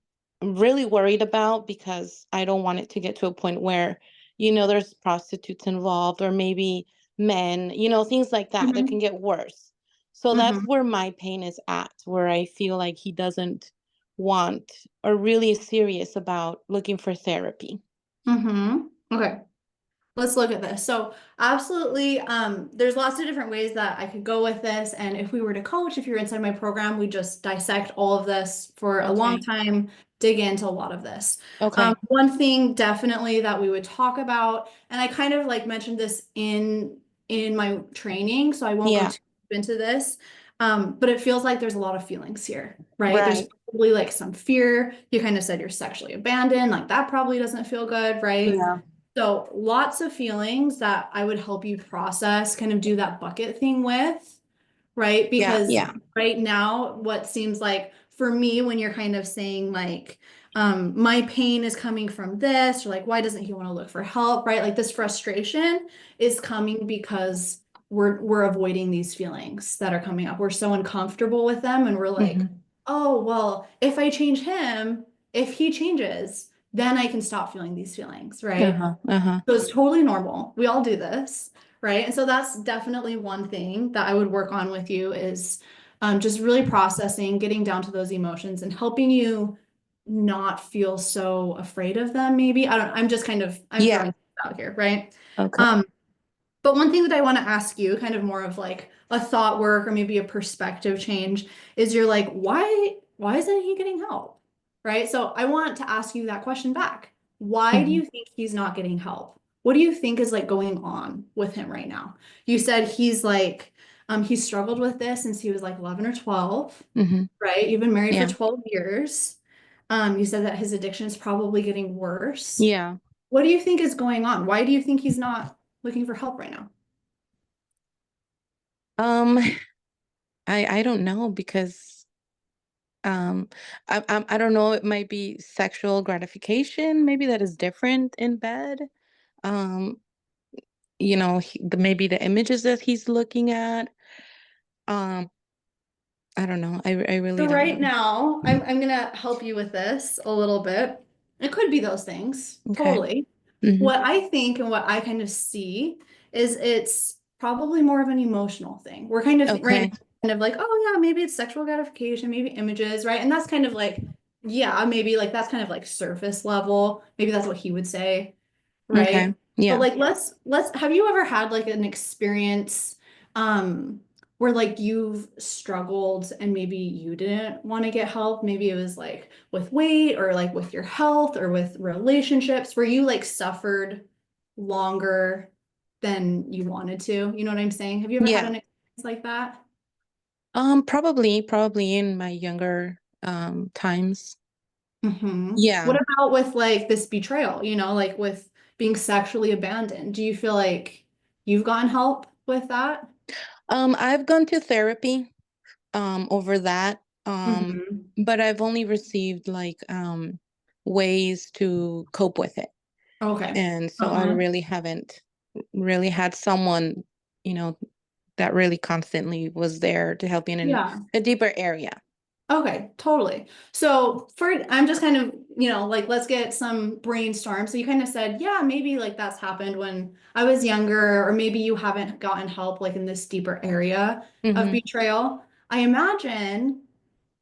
really worried about, because I don't want it to get to a point where, there's prostitutes involved, or maybe men, things like that that Mm-hmm. can get worse. So that's Mm-hmm. where my pain is at, where I feel like he doesn't want, or really is serious about looking for therapy. Mm-hmm. Okay. Let's look at this. So absolutely, there's lots of different ways that I could go with this. And if we were to coach, if you're inside my program, we just dissect all of this for a long Okay. time, dig into a lot of this. Okay. One thing definitely that we would talk about, and I kind of like mentioned this in my training, so I won't go Yeah. too deep into this. But it feels like there's a lot of feelings here, right? There's Right. probably like some fear. You kind of said you're sexually abandoned, like that probably doesn't feel good, right? Yeah. So lots of feelings that I would help you process, kind of do that bucket thing with, right? Yeah. Because Yeah. right now, what seems like for me, when you're kind of saying like, my pain is coming from this, or like, why doesn't he want to look for help, right? Like this frustration is coming because we're avoiding these feelings that are coming up. We're so uncomfortable with them, and we're like, Mhm. oh, well, if I change him, if he changes, then I can stop feeling these feelings, right? Uh-huh. Uh-huh. So it's totally normal. We all do this, right? And so that's definitely one thing that I would work on with you is just really processing, getting down to those emotions and helping you not feel so afraid of them, maybe. I don't, I'm just kind of, I'm Yeah. throwing things out here, right? Okay. Um, but one thing that I want to ask you, kind of more of like a thought work or maybe a perspective change, is you're like, why isn't he getting help? Right? So I want to ask you that question back. Why do Mhm. you think he's not getting help? What do you think is like going on with him right now? You said he's like, he's struggled with this since he was like 11 or 12, Mhm. right? You've been married for Yeah. 12 years. You said that his addiction is probably getting worse. Yeah. What do you think is going on? Why do you think he's not looking for help right now? Um, I don't know, because um I don't know, it might be sexual gratification, maybe that is different in bed. Um, maybe the images that he's looking at. Um, I don't know. I really So don't right know. now, I'm gonna help you with this a little bit. It could be those things, Okay. totally. Hmm. What I think and what I kind of see is it's probably more of an emotional thing. We're kind of right Okay. now, kind of like, oh yeah, maybe it's sexual gratification, maybe images, right? And that's kind of like, yeah, maybe like that's kind of like surface level. Maybe that's what he would say, Okay. right? But Yeah. like let's have you ever had like an experience where like you've struggled and maybe you didn't want to get help? Maybe it was like with weight or like with your health or with relationships where you like suffered longer than you wanted to. You know what I'm saying? Have you ever had Yeah. an experience like that? Probably in my younger times. What Yeah. about with like this betrayal, like with being sexually abandoned? Do you feel like you've gotten help with that? I've gone to therapy over that. Hmm. But I've only received like ways to cope with it. Okay. And so I Uh-huh. really haven't really had someone, you know, that really constantly was there to help me in Yeah. a deeper area. Okay, totally. So I'm just kind of, like let's get some brainstorm. So you kind of said, yeah, maybe like that's happened when I was younger, or maybe you haven't gotten help like in this deeper area of Hmm. betrayal. I imagine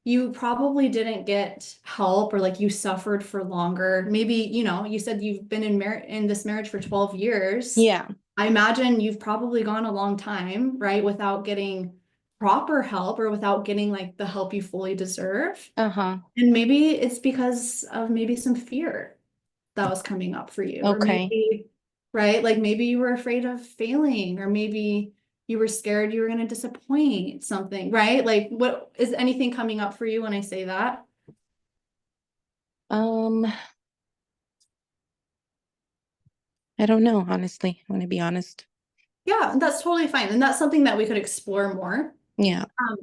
you probably didn't get help or like you suffered for longer. Maybe, you said you've been in this marriage for 12 years. Yeah. I imagine you've probably gone a long time, right, without getting proper help or without getting like the help you fully deserve. Uh-huh. And maybe it's because of maybe some fear that was coming up for you, or Okay. maybe, right, like maybe you were afraid of failing, or maybe you were scared you were going to disappoint something, right? Like, what is anything coming up for you when I say that? Um, I don't know, honestly. I want to be honest. Yeah, that's totally fine. And that's something that we could explore more. Yeah. Um,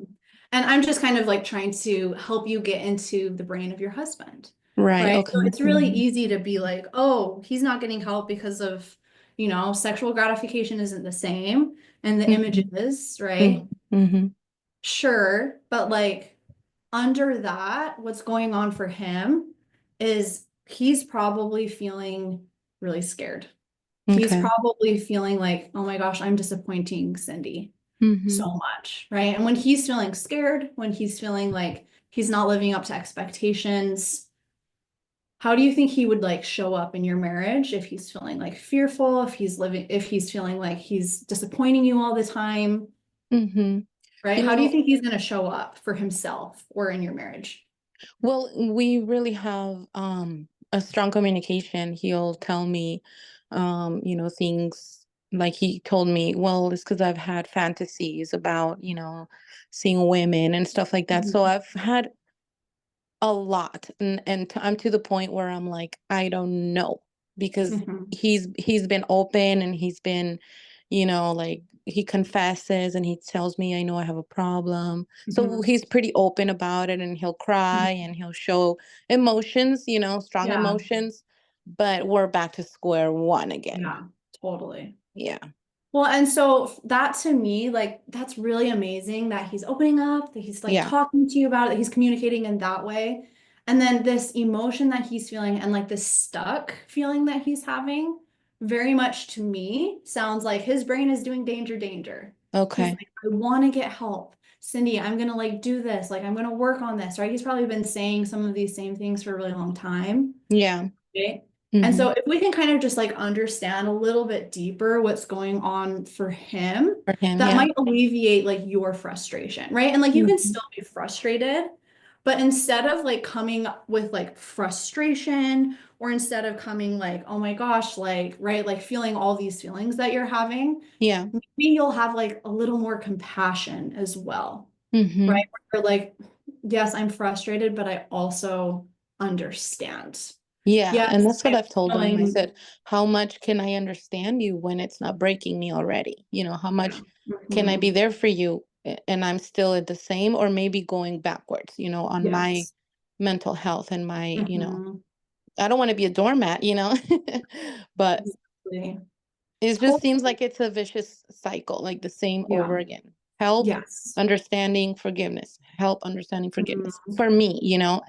And I'm just kind of like trying to help you get into the brain of your husband, Right. right? So Okay. it's really easy to be like, oh, he's not getting help because of, sexual gratification isn't the same and the image Mm-hmm. is, right? Mm-hmm. Sure, but like under that, what's going on for him is he's probably feeling really scared. He's Okay. probably feeling like, oh my gosh, I'm disappointing Cindy Mm-hmm. so much, right? And when he's feeling scared, when he's feeling like he's not living up to expectations, how do you think he would like show up in your marriage if he's feeling like fearful, if he's feeling like he's disappointing you all the time, Mm-hmm. right? You How do you know, think he's going to show up for himself or in your marriage? well, we really have a strong communication. He'll tell me things like he told me, well, it's because I've had fantasies about, seeing women and stuff like that. So Mhm. I've had a lot, and I'm to the point where I'm like, I don't know, because Mhm. he's been open, and he's been, like, he confesses and he tells me, I know I have a problem. So Mhm. he's pretty open about it, and he'll cry and he'll show emotions, strong Yeah, emotions, but we're back to square one again. yeah, totally. Yeah. Well, and so that to me, like, that's really amazing that he's opening up, that he's like Yeah. talking to you about it, that he's communicating in that way. And then this emotion that he's feeling and like this stuck feeling that he's having, very much to me sounds like his brain is doing danger, danger. He's Okay. like, I want to get help. Cindy, I'm gonna like do this, like I'm gonna work on this, right? He's probably been saying some of these same things for a really long time. Yeah. Okay. And Mm-hmm. so if we can kind of just like understand a little bit deeper what's going on for him, For him. that Yeah. might alleviate like your frustration, right? And like you can Mm-hmm. still be frustrated, but instead of like coming with like frustration or instead of coming like, oh my gosh, like, right, like feeling all these feelings that you're having, Yeah. maybe you'll have like a little more compassion as well, Mm-hmm. right? Where like, yes, I'm frustrated, but I also understand. Yeah, Yes, and that's what I'm I've told him. I feeling, said, how much can I understand you when it's not breaking me already? How much can I be mhm, there for you, and I'm still at the same, or maybe going backwards, on my yes. mental health and Mhm, I don't want to be a doormat, but exactly. it just seems Totally. like it's a vicious cycle, like the same Yeah. over again. Help, Yes. understanding, forgiveness. Help, understanding, forgiveness. Mhm, For me,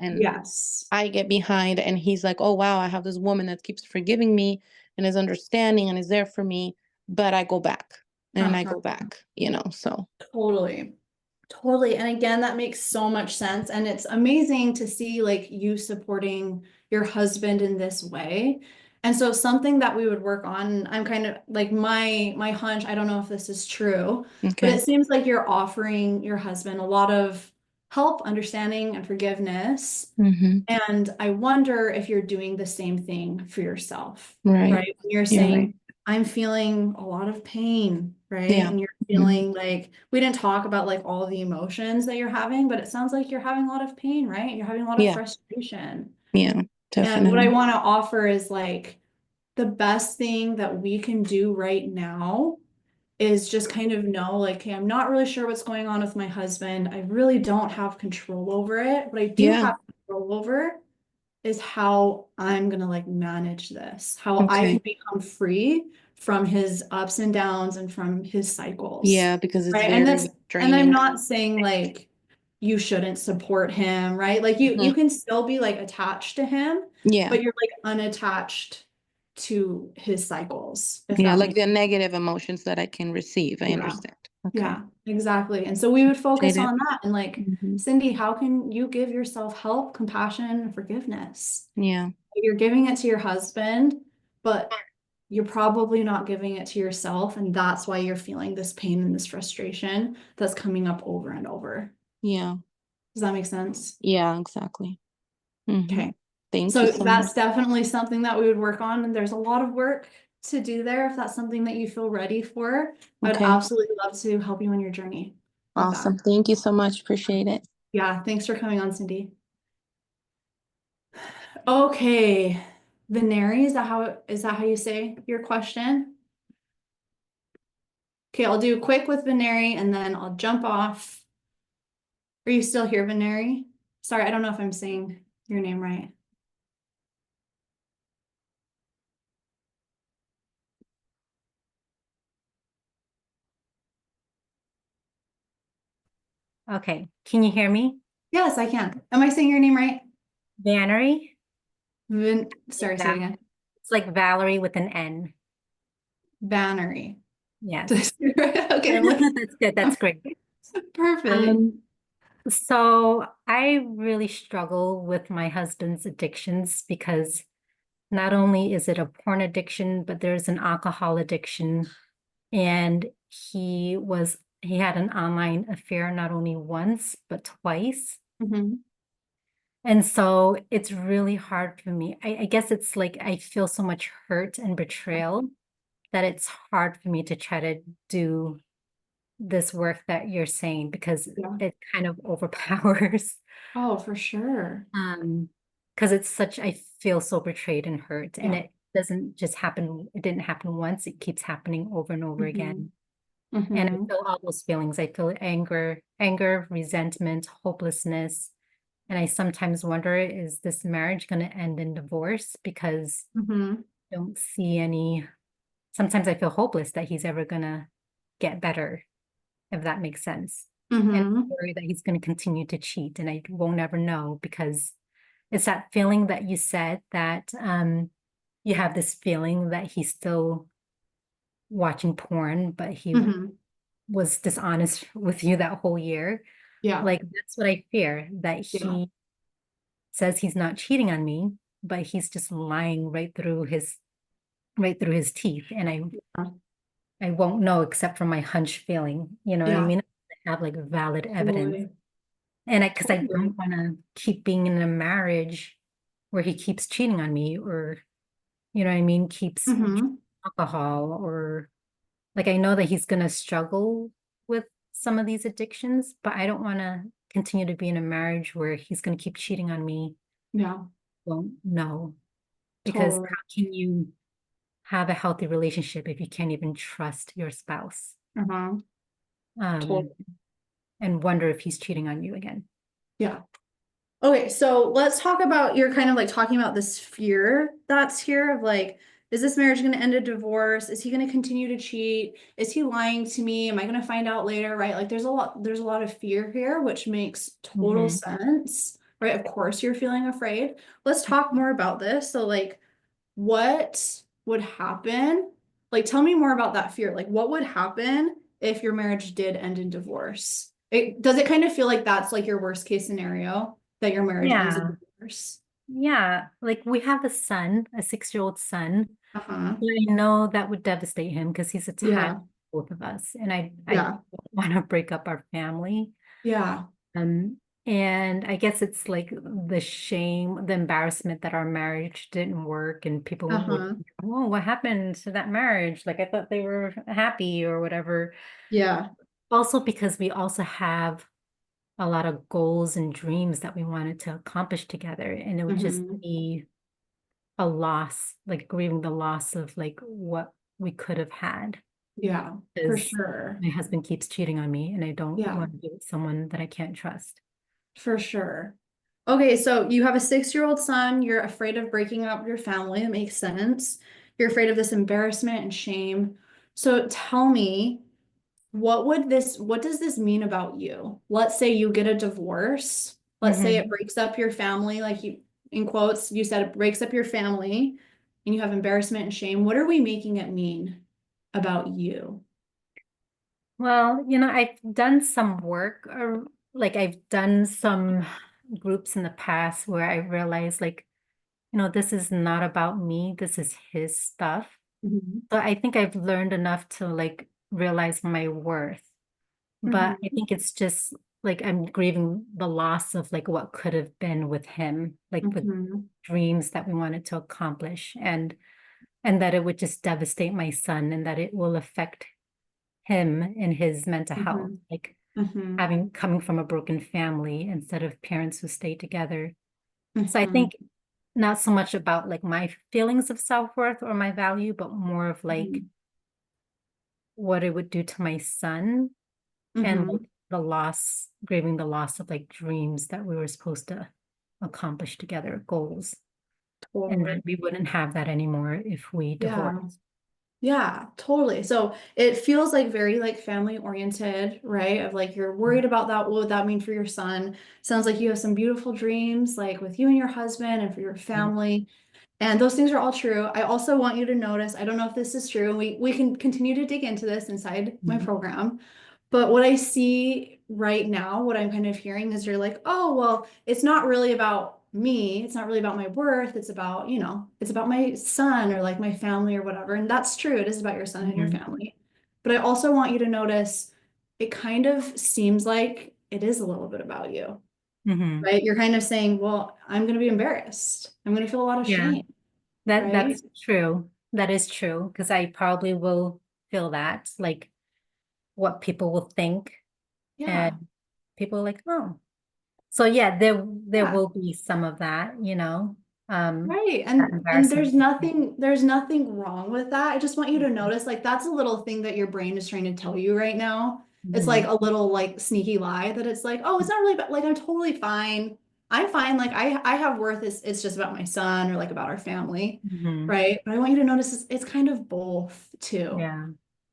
and yes. I get behind, and he's like, "Oh wow, I have this woman that keeps forgiving me and is understanding and is there for me," but I go back and I Uh-huh. go back, so Totally. Totally. And again, that makes so much sense. And it's amazing to see like you supporting your husband in this way. And so something that we would work on, I'm kind of like my hunch, I don't know if this is true, but okay. it seems like you're offering your husband a lot of help, understanding, and forgiveness. Mm-hmm. And I wonder if you're doing the same thing for yourself, Right. right? When you're You're saying, right. I'm feeling a lot of pain, right? Yeah. And you're Hmm. feeling like we didn't talk about like all the emotions that you're having, but it sounds like you're having a lot of pain, right? You're having a lot of Yeah. frustration. Yeah. And what I Definitely. want to offer is like the best thing that we can do right now is just kind of know like, okay, I'm not really sure what's going on with my husband. I really don't have control over it. What I do Yeah. have control over is how I'm gonna like manage this, how I can Okay. become free from his ups and downs and from his cycles. Yeah, because it's Right. And that's, very and I'm draining. not saying like you shouldn't support him, right? Like you Mhm. can still be like attached to him, Yeah. but you're like unattached to his cycles, if Yeah, that like makes the negative emotions that I can receive. I yeah. understand. Okay. Yeah, exactly. And so we would focus Appreciate it. on that and like, Hmm. Cindy, how can you give yourself help, compassion, and forgiveness? Yeah. You're giving it to your husband, but you're probably not giving it to yourself. And that's why you're feeling this pain and this frustration that's coming up over and over. Yeah. Does that make sense? Yeah, exactly. Hmm. Okay. Thank you So so much. that's definitely something that we would work on. And there's a lot of work to do there. If that's something that you feel ready for, I would Okay. absolutely love to help you on your journey with that. Awesome. Thank you so much. Appreciate it. Yeah. Thanks for coming on, Cindy. Okay. Veneri, is that how you say your question? Okay, I'll do quick with Veneri and then I'll jump off. Are you still here, Veneri? Sorry, I don't know if I'm saying your name right. Okay, can you hear me? Yes, I can. Am I saying your name right? Valerie? Sorry, say it again. It's like Valerie with an N. Bannery. Yes. Okay, I'm looking. That's good. That's great. Perfect. So I really struggle with my husband's addictions because not only is it a porn addiction, but there's an alcohol addiction. And he had an online affair not only once, but twice. Mhm. And so it's really hard for me. I guess it's like I feel so much hurt and betrayal that it's hard for me to try to do this work that you're saying because Yeah. it kind of overpowers. Oh, for sure. Because it's such, I feel so betrayed and hurt. And Yeah. it doesn't just happen, it didn't happen once, it keeps happening over and over again. And I Mhm. feel all those feelings. I feel anger, resentment, hopelessness. And I sometimes wonder, is this marriage going to end in divorce? Because Mhm. I don't see any, sometimes I feel hopeless that he's ever going to get better, if that makes sense. And I'm Mhm. worried that he's going to continue to cheat and I won't ever know because it's that feeling that you said that you have this feeling that he's still watching porn, but he Mhm. was dishonest with you that whole year. Yeah. Like that's what I fear, that Yeah. he says he's not cheating on me, but he's just lying right through his teeth. And I won't know except for my hunch feeling, you know what I Yeah. mean? I have like valid evidence. Totally. And because I Totally. don't want to keep being in a marriage where he keeps cheating on me or, you know what I mean, keeps Mhm. alcohol or like I know that he's going to struggle with some of these addictions, but I don't want to continue to be in a marriage where he's going to keep cheating on me. Yeah. Won't know. Because Totally. how can you have a healthy relationship if you can't even trust your spouse? Uh-huh. Totally. And wonder if he's cheating on you again. Yeah. Okay, so let's talk about you're kind of like talking about this fear that's here of like, is this marriage going to end in divorce? Is he going to continue to cheat? Is he lying to me? Am I going to find out later? Right? Like there's a lot of fear here, which makes total Mhm. sense, right? Of course you're feeling afraid. Let's talk more about this. So like, what would happen? Like, tell me more about that fear. Like, what would happen if your marriage did end in divorce? Does it kind of feel like that's like your worst case scenario? That your marriage ends in Yeah. divorce. Yeah. Like we have a son, a 6-year-old son. Uh-huh. I know that would devastate him because he's attached Yeah. to both of us. And I Yeah. don't want to break up our family. Yeah. Um, and I guess it's like the shame, the embarrassment that our marriage didn't work, and people would, Uh-huh. oh, what happened to that marriage? Like I thought they were happy or whatever. Yeah. Also, because we also have a lot of goals and dreams that we wanted to accomplish together, and it would just Mhm. be a loss, like grieving the loss of like what we could have had. Yeah. For Because sure. my husband keeps cheating on me, and I don't Yeah. want to be with someone that I can't trust. For sure. Okay, so you have a 6-year-old son. You're afraid of breaking up your family. It makes sense. You're afraid of this embarrassment and shame. So tell me, what does this mean about you? Let's say you get a divorce. Let's say it Mhm. breaks up your family, like you, in quotes, you said it breaks up your family and you have embarrassment and shame. What are we making it mean about you? Well, I've done some work or like I've done some groups in the past where I realized like, this is not about me. This is his stuff. Mhm. So I think I've learned enough to like realize my worth. But I Mhm. think it's just like I'm grieving the loss of like what could have been with him, like the Mhm. dreams that we wanted to accomplish and that it would just devastate my son and that it will affect him and his mental health, Mhm. like Mhm. coming from a broken family instead of parents who stay together. So I Mhm. think not so much about like my feelings of self-worth or my value, but more of like Mhm. what it would do to my son and like Mhm. grieving the loss of like dreams that we were supposed to accomplish together, goals. And then Totally. we wouldn't have that anymore if we Yeah. divorced. Yeah, totally. So it feels like very like family oriented, right? Of like you're worried about that. What would that mean for your son? Sounds like you have some beautiful dreams, like with you and your husband and for your family. And those things are all true. I also want you to notice, I don't know if this is true, and we can continue to dig into this inside my Mhm. program. But what I see right now, what I'm kind of hearing is you're like, oh, well, it's not really about me. It's not really about my worth. It's about, it's about my son or like my family or whatever. And that's true. It is about your son and your Mhm. family. But I also want you to notice it kind of seems like it is a little bit about you, Mhm. right? You're kind of saying, well, I'm going to be embarrassed. I'm going to feel a lot of Yeah. shame, That's right? true. That is true. Because I probably will feel that, like what people will think. Yeah. And people are like, oh. So yeah, there Yeah. will be some of that, Right. that And embarrassment. there's nothing wrong with that. I just want you to Mhm. notice like that's a little thing that your brain is trying to tell you right now. It's like Mhm. a little like sneaky lie that it's like, oh, it's not really bad. Like I'm totally fine. I'm fine. Like I have worth. It's just about my son or like about our family. Mhm. Right. But I want you to notice it's kind of both too. Yeah. Yeah.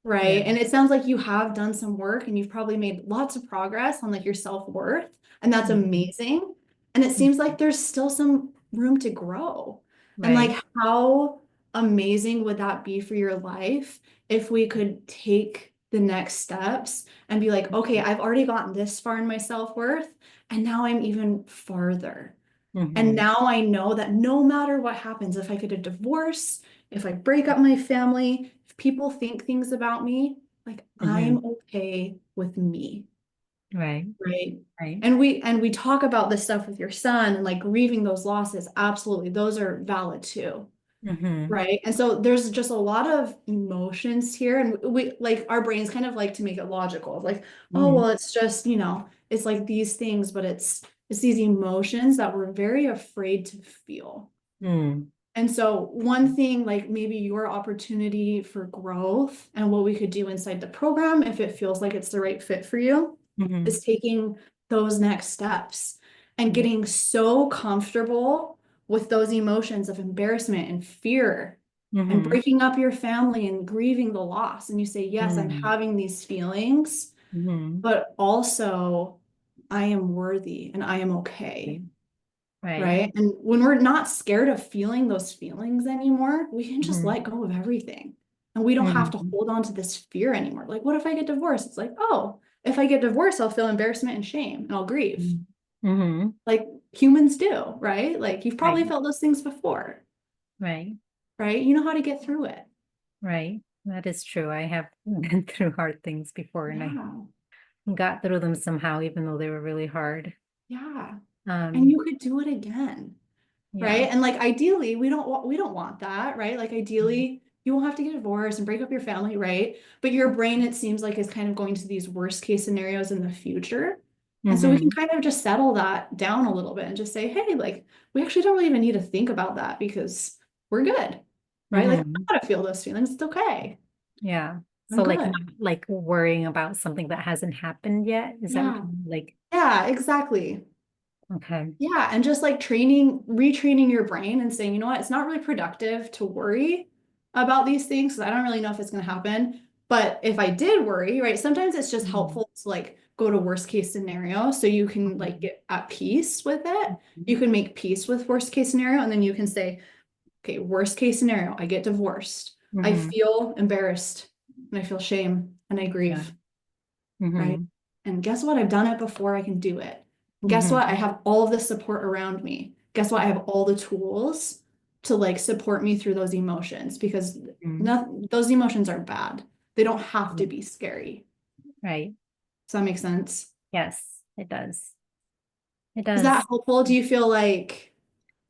Right. And it sounds like you have done some work and you've probably made lots of progress on like your self-worth, and that's Mhm. amazing. And it seems like there's still some room to grow. And Right. like, how amazing would that be for your life if we could take the next steps and be like, okay, I've already gotten this far in my self-worth, and now I'm even farther. And Mhm. now I know that no matter what happens, if I get a divorce, if I break up my family, if people think things about me, like Mhm. I'm okay with me, Right. right? Right. And we talk about this stuff with your son and like grieving those losses. Absolutely. Those are valid too. Mhm. Right. And so there's just a lot of emotions here. And we like our brains kind of like to make it logical. Like, oh, Mhm. well, it's just, it's like these things, but it's these emotions that we're very afraid to feel. Mhm. And so one thing, like maybe your opportunity for growth and what we could do inside the program, if it feels like it's the right fit for you, Mhm. is taking those next steps and Yeah. getting so comfortable with those emotions of embarrassment and fear and Mhm. breaking up your family and grieving the loss. And you say, yes, I'm Mhm. having these feelings, Mhm. but also I am worthy and I am okay. Right. Right. And when we're not scared of feeling those feelings anymore, we can just Mhm. let go of everything. And we don't have to Mhm. hold on to this fear anymore. Like, what if I get divorced? It's like, oh, if I get divorced, I'll feel embarrassment and shame and I'll grieve. Mhm. Mhm. Like humans do, right? Like you've probably Right. felt those things before, Right. right? You know how to get through it. Right. That is true. I have been through hard things before and I Yeah. got through them somehow, even though they were really hard. Yeah. And Um, you could do it again. yeah. Right. And like ideally, we don't want that, right? Like ideally, you won't have to get divorced and break up your family, right? But your brain, it seems like, is kind of going to these worst case scenarios in the future. And so we can Mhm. kind of just settle that down a little bit and just say, hey, like we actually don't really even need to think about that because we're good, right? Like I'm Mhm. not gonna feel those feelings. It's okay. Yeah. I'm So like good. not like worrying about something that hasn't happened yet. Is that what Yeah. you mean? Like, Yeah, exactly. okay. Yeah, and just like retraining your brain and saying, you know what, it's not really productive to worry about these things because I don't really know if it's going to happen. But if I did worry, right, sometimes it's just Mhm. helpful to like go to worst case scenario so you can like Mhm. get at peace with it. You Mhm. can make peace with worst case scenario, and then you can say, okay, worst case scenario, I get divorced. I Mhm. feel embarrassed and I feel shame and I Yeah. grieve, right? Mhm. And guess what? I've done it before. I can do it. And guess what? I Mhm. have all of the support around me. Guess what? I have all the tools to like support me through those emotions because Mhm. not, those emotions are bad. They don't have to be scary. Right. Does that make sense? Yes, it does. It Is that does. helpful? Do you feel like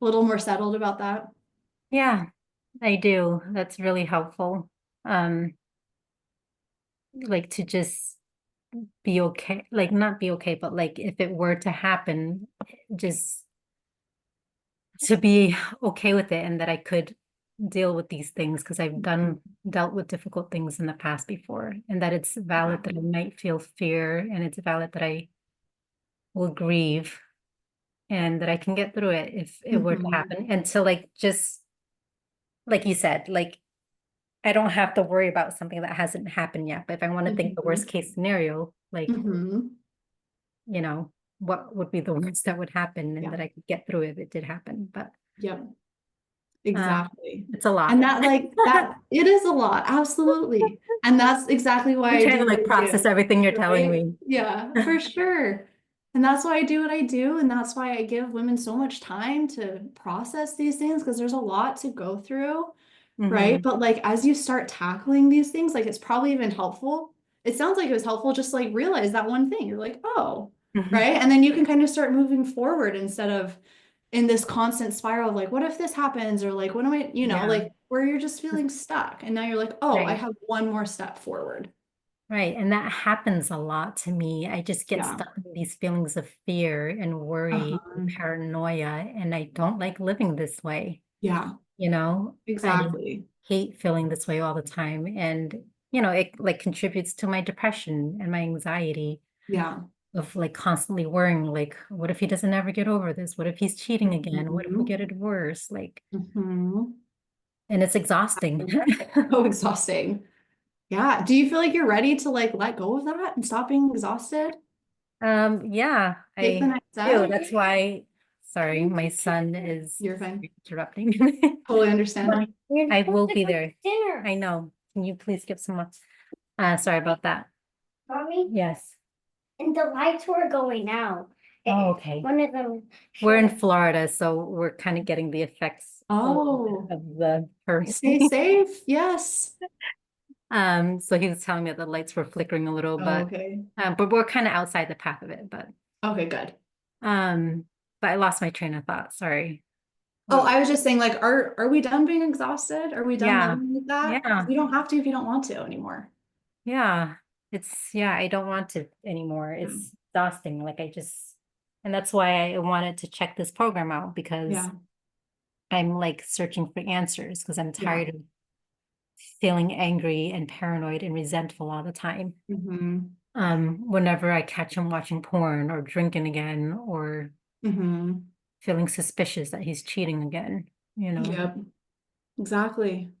a little more settled about that? Yeah, I do. That's really helpful. Um, like to just be okay, like not be okay, but like if it were to happen, just to be okay with it and that I could deal with these things because I've dealt with difficult things in the past before, and that it's valid that I might feel fear, and it's valid that I will grieve, and that I can get through it if it were to Mhm. happen. And so like just like you said, like I don't have to worry about something that hasn't happened yet. But if I want to think the worst case scenario, like, Mhm. you know, what would be the worst that would happen and Yeah. that I could get through if it did happen. But Yep. Exactly. it's a lot. And that like that it is a lot, absolutely. And that's exactly why I'm I trying do to what like I process do, everything you're telling right? me. Yeah, for sure. And that's why I do what I do, and that's why I give women so much time to process these things because there's a lot to go through, right? Mhm. But like as you start tackling these things, like it's probably even helpful. It sounds like it was helpful just like realize that one thing. You're like, oh, Mhm. right? And then you can kind of start moving forward instead of in this constant spiral of like, what if this happens? Or like, what am I, Yeah. like where you're just feeling stuck. And now you're like, oh, I Right. have one more step forward. Right. And that happens a lot to me. I just get Yeah. stuck in these feelings of fear and worry Uh-huh. and paranoia, and I don't like living this way. Yeah, You know, I exactly. hate feeling this way all the time. And, it like contributes to my depression and my anxiety Yeah. of like constantly worrying, like, what if he doesn't ever get over this? What if he's cheating again? What if we Mhm. get a divorce? Like, Mhm. and it's exhausting. So exhausting. Yeah. Do you feel like you're ready to like let go of that and stop being exhausted? Yeah, Take the I next do. step? That's why, sorry, my son is You're fine. interrupting. Totally understand. I will be there. Dinner. I know. Can you please give some more? Sorry about that. Mommy, Yes. and the lights were going out. Oh, okay. One of them. We're in Florida, so we're kind of getting the effects a little Oh, bit of the stay hurricane. safe. Yes. So he was telling me that the lights were flickering a little, Oh, okay. but we're kind of outside the path of it. Okay, good. But I lost my train of thought. Sorry. Oh, I was just saying, like, are we done being exhausted? Are we done Yeah. living like that? Yeah. You don't have to if you don't want to anymore. Yeah. Yeah, I don't want to anymore. It's exhausting. And that's why I wanted to check this program out because Yeah. I'm like searching for answers because I'm Yeah. tired of feeling angry and paranoid and resentful all the time. Mm-hmm. Whenever I catch him watching porn or drinking again or Mm-hmm. feeling suspicious that he's cheating again, Yep. Exactly.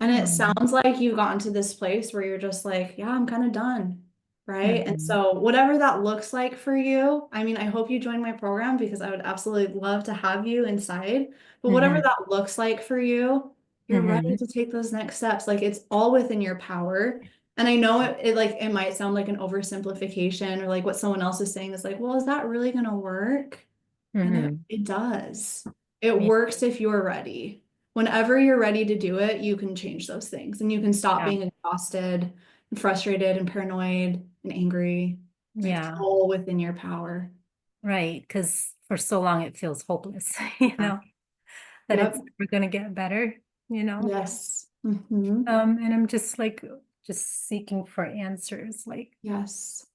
And it Um, sounds like you've gotten to this place where you're just like, yeah, I'm kind of done. Right. And mhm, so, whatever that looks like for you, I mean, I hope you join my program because I would absolutely love to have you inside. But whatever mhm, that looks like for you, you're ready mhm, to take those next steps. Like it's all within your power. And I know it might sound like an oversimplification or like what someone else is saying is like, well, is that really going to work? And mhm. it does. It Yeah, works if you're ready. Whenever you're ready to do it, you can change those things and you can stop yeah, being exhausted and frustrated and paranoid and angry. Like it's yeah, all within your power. right. Because for so long it feels hopeless, Yeah. that it's Yep. never gonna get better. Yes. Hmm. And I'm just seeking for answers, Yes.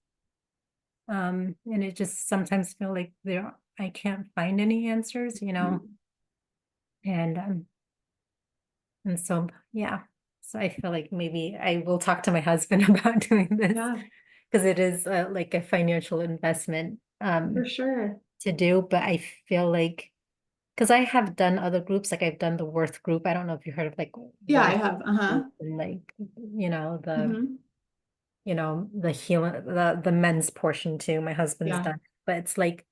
and it just sometimes feel like I can't find any answers. Mhm. And and so yeah. So I feel like maybe I will talk to my husband about doing this Yeah, because it is like a financial investment for sure. to do, but I feel like because I have done other groups, like I've done the Worth group. I don't know if you heard of like Yeah, I Worth have. Uh-huh. group and like the Hmm. the healing the men's portion too. My husband's Yeah. done, but it's like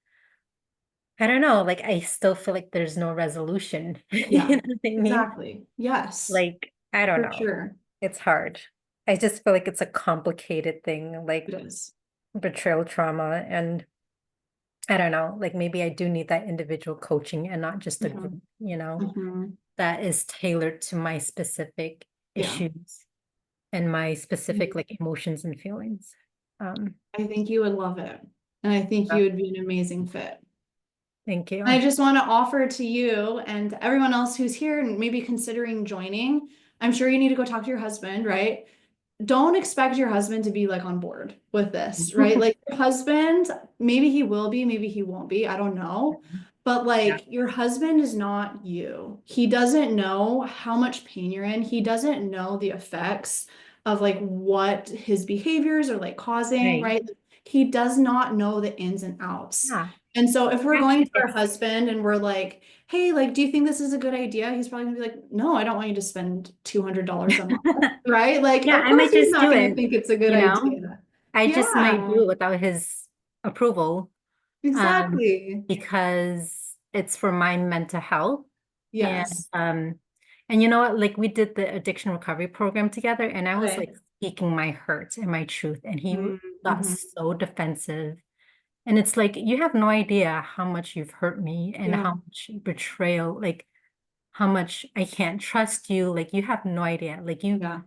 I don't know, like I still feel like there's no resolution. Yeah, You know what I mean? exactly. Yes, Like I don't for know. sure. It's hard. I just feel like it's a complicated thing, It like is. betrayal trauma. And I don't know, like maybe I do need that individual coaching and not just a Mhm. group, Mhm. that is tailored to my specific Yeah. issues and my specific like emotions and feelings. Um, I think you would love it. And I think you would be an amazing fit. thank I you. just want to offer to you and everyone else who's here and maybe considering joining, I'm sure you need to go talk to your husband, right? Don't expect your husband to be like on board with this, right? Like your husband, maybe he will be, maybe he won't be, I don't know. but like your husband is not you. He doesn't know how much pain you're in. He doesn't know the effects of like what his behaviors are like causing, Right. right? He does not know the ins and outs. Yeah. And so if we're going to Actually, our husband and we're like, hey, like, do you think this is a good idea? He's probably gonna be like, no, I don't want you to spend $200 a month, right? Like, yeah, of I course might he's just not do gonna it, think it's a good you know? idea. I just might Yeah, do it without his approval, um, exactly. because it's for my mental health. And Yes. and you know what? Like we did the addiction recovery program together, and I was Okay. like speaking my hurt and my truth, and he got Mhm. so defensive. And it's like you have no idea how much you've hurt me and Yeah. how much betrayal, like how much I can't trust you. Like you have no idea. Like Yeah.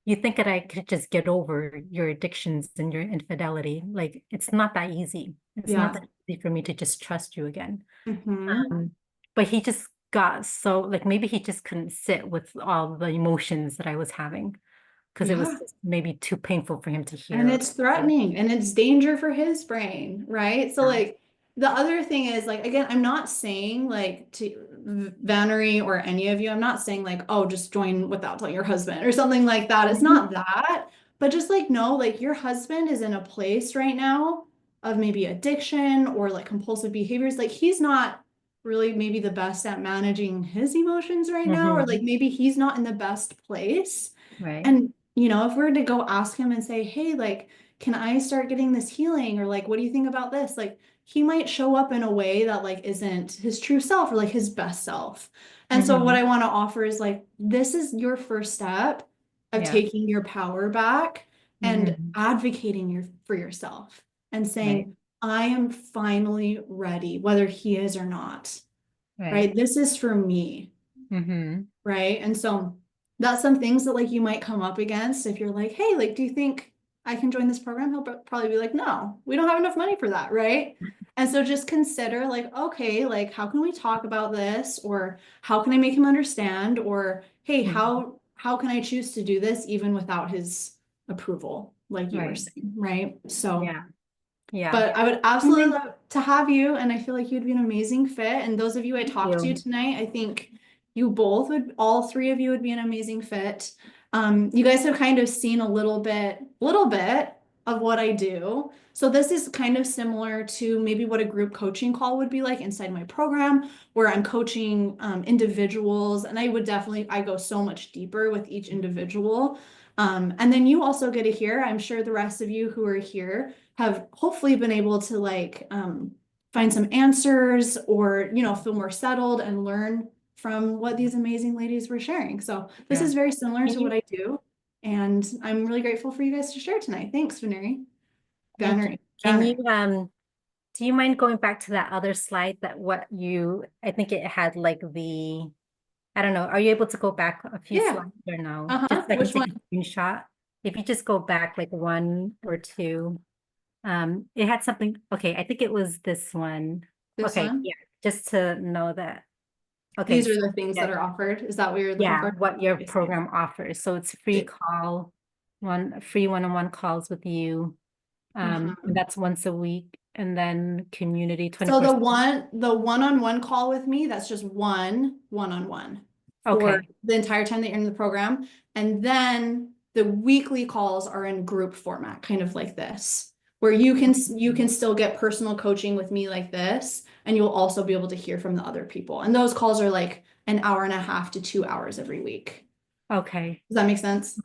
you think that I could just get over your addictions and your infidelity. Like it's not that easy. It's not Yeah. that easy for me to just trust you again. Hmm. But he just got so like maybe he just couldn't sit with all the emotions that I was having because it was Yeah. just maybe too painful for him to And hear. it's threatening and it's danger for his brain, right? So Yeah. like the other thing is like again, I'm not saying like to Vannery or any of you, I'm not saying like, oh, just join without telling your husband or something like that. It's not that, but just like know like your husband is in a place right now of maybe addiction or like compulsive behaviors. Like he's not really maybe the best at managing his emotions right now, or like Mhm. maybe he's not in the best place. Right. And, you know, if we're to go ask him and say, hey, like, can I start getting this healing? Or like, what do you think about this? Like, he might show up in a way that like isn't his true self or like his best self. And so what Mhm. I want to offer is like, this is your first step of Yeah. taking your power back and Mhm. advocating for yourself and Right. saying, I am finally ready, whether he is or not, Right. right? This is for me. Mhm. Right. And so that's some things that like you might come up against if you're like, hey, like, do you think I can join this program? He'll probably be like, no, we don't have enough money for that. Right. And so just consider like, okay, like, how can we talk about this? Or how can I make him understand? Or, hey, Mhm. how can I choose to do this even without his approval, like you were Right. saying, right? So Yeah. Yeah. but I would absolutely love to have you, and I feel like you'd be an amazing fit. And those of you I Thank talked to you. tonight, I think you both would, all three of you would be an amazing fit. You guys have kind of seen a little bit of what I do. So this is kind of similar to maybe what a group coaching call would be like inside my program, where I'm coaching individuals, and I go so much deeper with each individual. And then you also get to hear, I'm sure the rest of you who are here have hopefully been able to like find some answers or feel more settled and learn from what these amazing ladies were sharing. So this Yeah. is very similar Can to what you I do, and I'm really grateful for you guys to share tonight. Thanks, Vaneri. thank you. Vaneri. Can Vaneri. you do you mind going back to that other slide that what you I think it had like the I don't know. Are you able to go back a few Yeah. slides or no? Uh-huh. Just so I can Which take one? a screenshot. If you just go back like one or two. It had something, okay, I think it was this one. This Okay, one? yeah, just to know that. Okay, These are so the things that yeah, are offered. Is that what you're looking yeah, for? what your Yes. program offers. So it's free call, free one-on-one calls with you. Uh-huh. And that's once a week, and then community So 24. the one-on-one call with me, that's just one-on-one for Okay. the entire time that you're in the program. And then the weekly calls are in group format, kind of like this, where you can still get personal coaching with me like this, and you'll also be able to hear from the other people. And those calls are like an hour and a half to 2 hours every week. Okay. Does that make sense?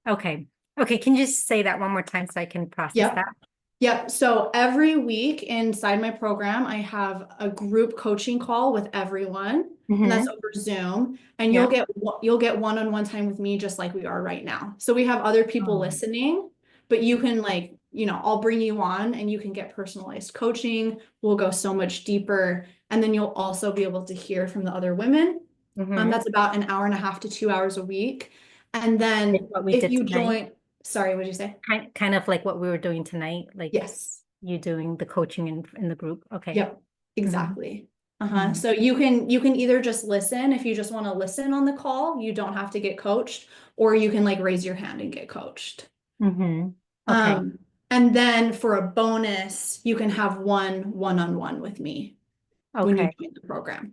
Okay. Okay, can you just say that one more time so I can process Yep. that? Yep. So every week inside my program, I have a group coaching call with everyone, and that's over Zoom. And Yeah. you'll get one-on-one time with me just like we are right now. So we have other people listening, but you can like, I'll bring you on and you can get personalized coaching. We'll go so much deeper. And then you'll also be able to hear from the other women. That's about an hour and a half to 2 hours a week. And Like then what we if did you tonight. sorry, what did you say? Kind of like what we were doing tonight, like Yes. you doing the coaching in the group. Okay. Yep, exactly. Mhm. So you can either just listen if you just want to listen on the call, you don't have to get coached, or you can like raise your hand and get coached. Okay. And then for a bonus, you can have one-on-one with me. when you Okay. join the program.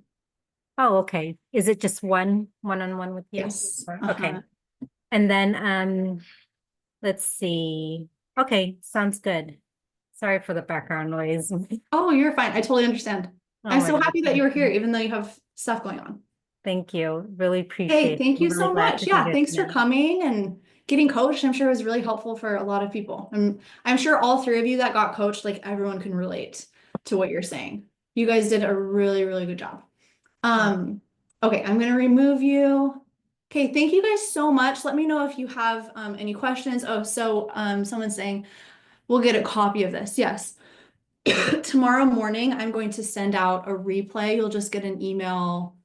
Oh, okay. Is it just one-on-one with you? Yes. Okay. Uh-huh. And then let's see. Okay, sounds good. Sorry for the background noise. Oh, you're fine. I totally understand. Oh I'm my so God, happy that thank you're here, you. even though you have stuff going on. Thank you. Really Hey, appreciate it. thank I'm you really so glad much. to be Yeah, here thanks for today. coming and getting coached. I'm sure it was really helpful for a lot of people. I'm sure all three of you that got coached, like everyone can relate to what you're saying. You guys did a really, really good job. Okay, I'm gonna remove you. Okay, thank you guys so much. Let me know if you have any questions. Oh, so someone's saying we'll get a copy of this. Yes. Tomorrow morning, I'm going to send out a replay. You'll just get an email,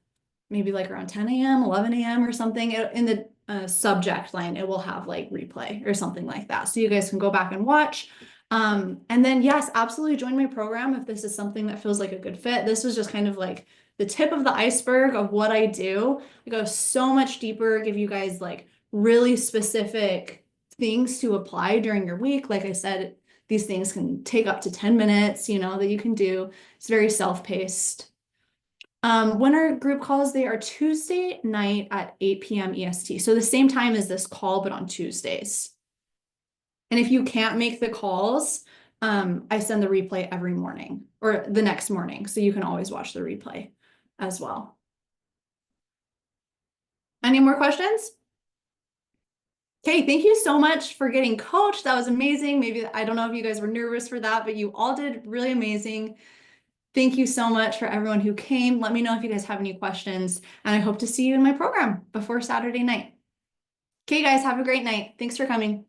maybe like around 10 a.m., 11 a.m. or something. In the subject line, it will have like replay or something like that. So you guys can go back and watch. And then, yes, absolutely join my program if this is something that feels like a good fit. This was just kind of like the tip of the iceberg of what I do. I go so much deeper, give you guys like really specific things to apply during your week. Like I said, these things can take up to 10 minutes, that you can do. It's very self-paced. When our group calls, they are Tuesday night at 8 p.m. EST. So the same time as this call, but on Tuesdays. And if you can't make the calls, I send the replay every morning or the next morning. So you can always watch the replay as well. Any more questions? Okay, thank you so much for getting coached. That was amazing. Maybe, I don't know if you guys were nervous for that, but you all did really amazing. Thank you so much for everyone who came. Let me know if you guys have any questions, and I hope to see you in my program before Saturday night. Okay, guys, have a great night. Thanks for coming.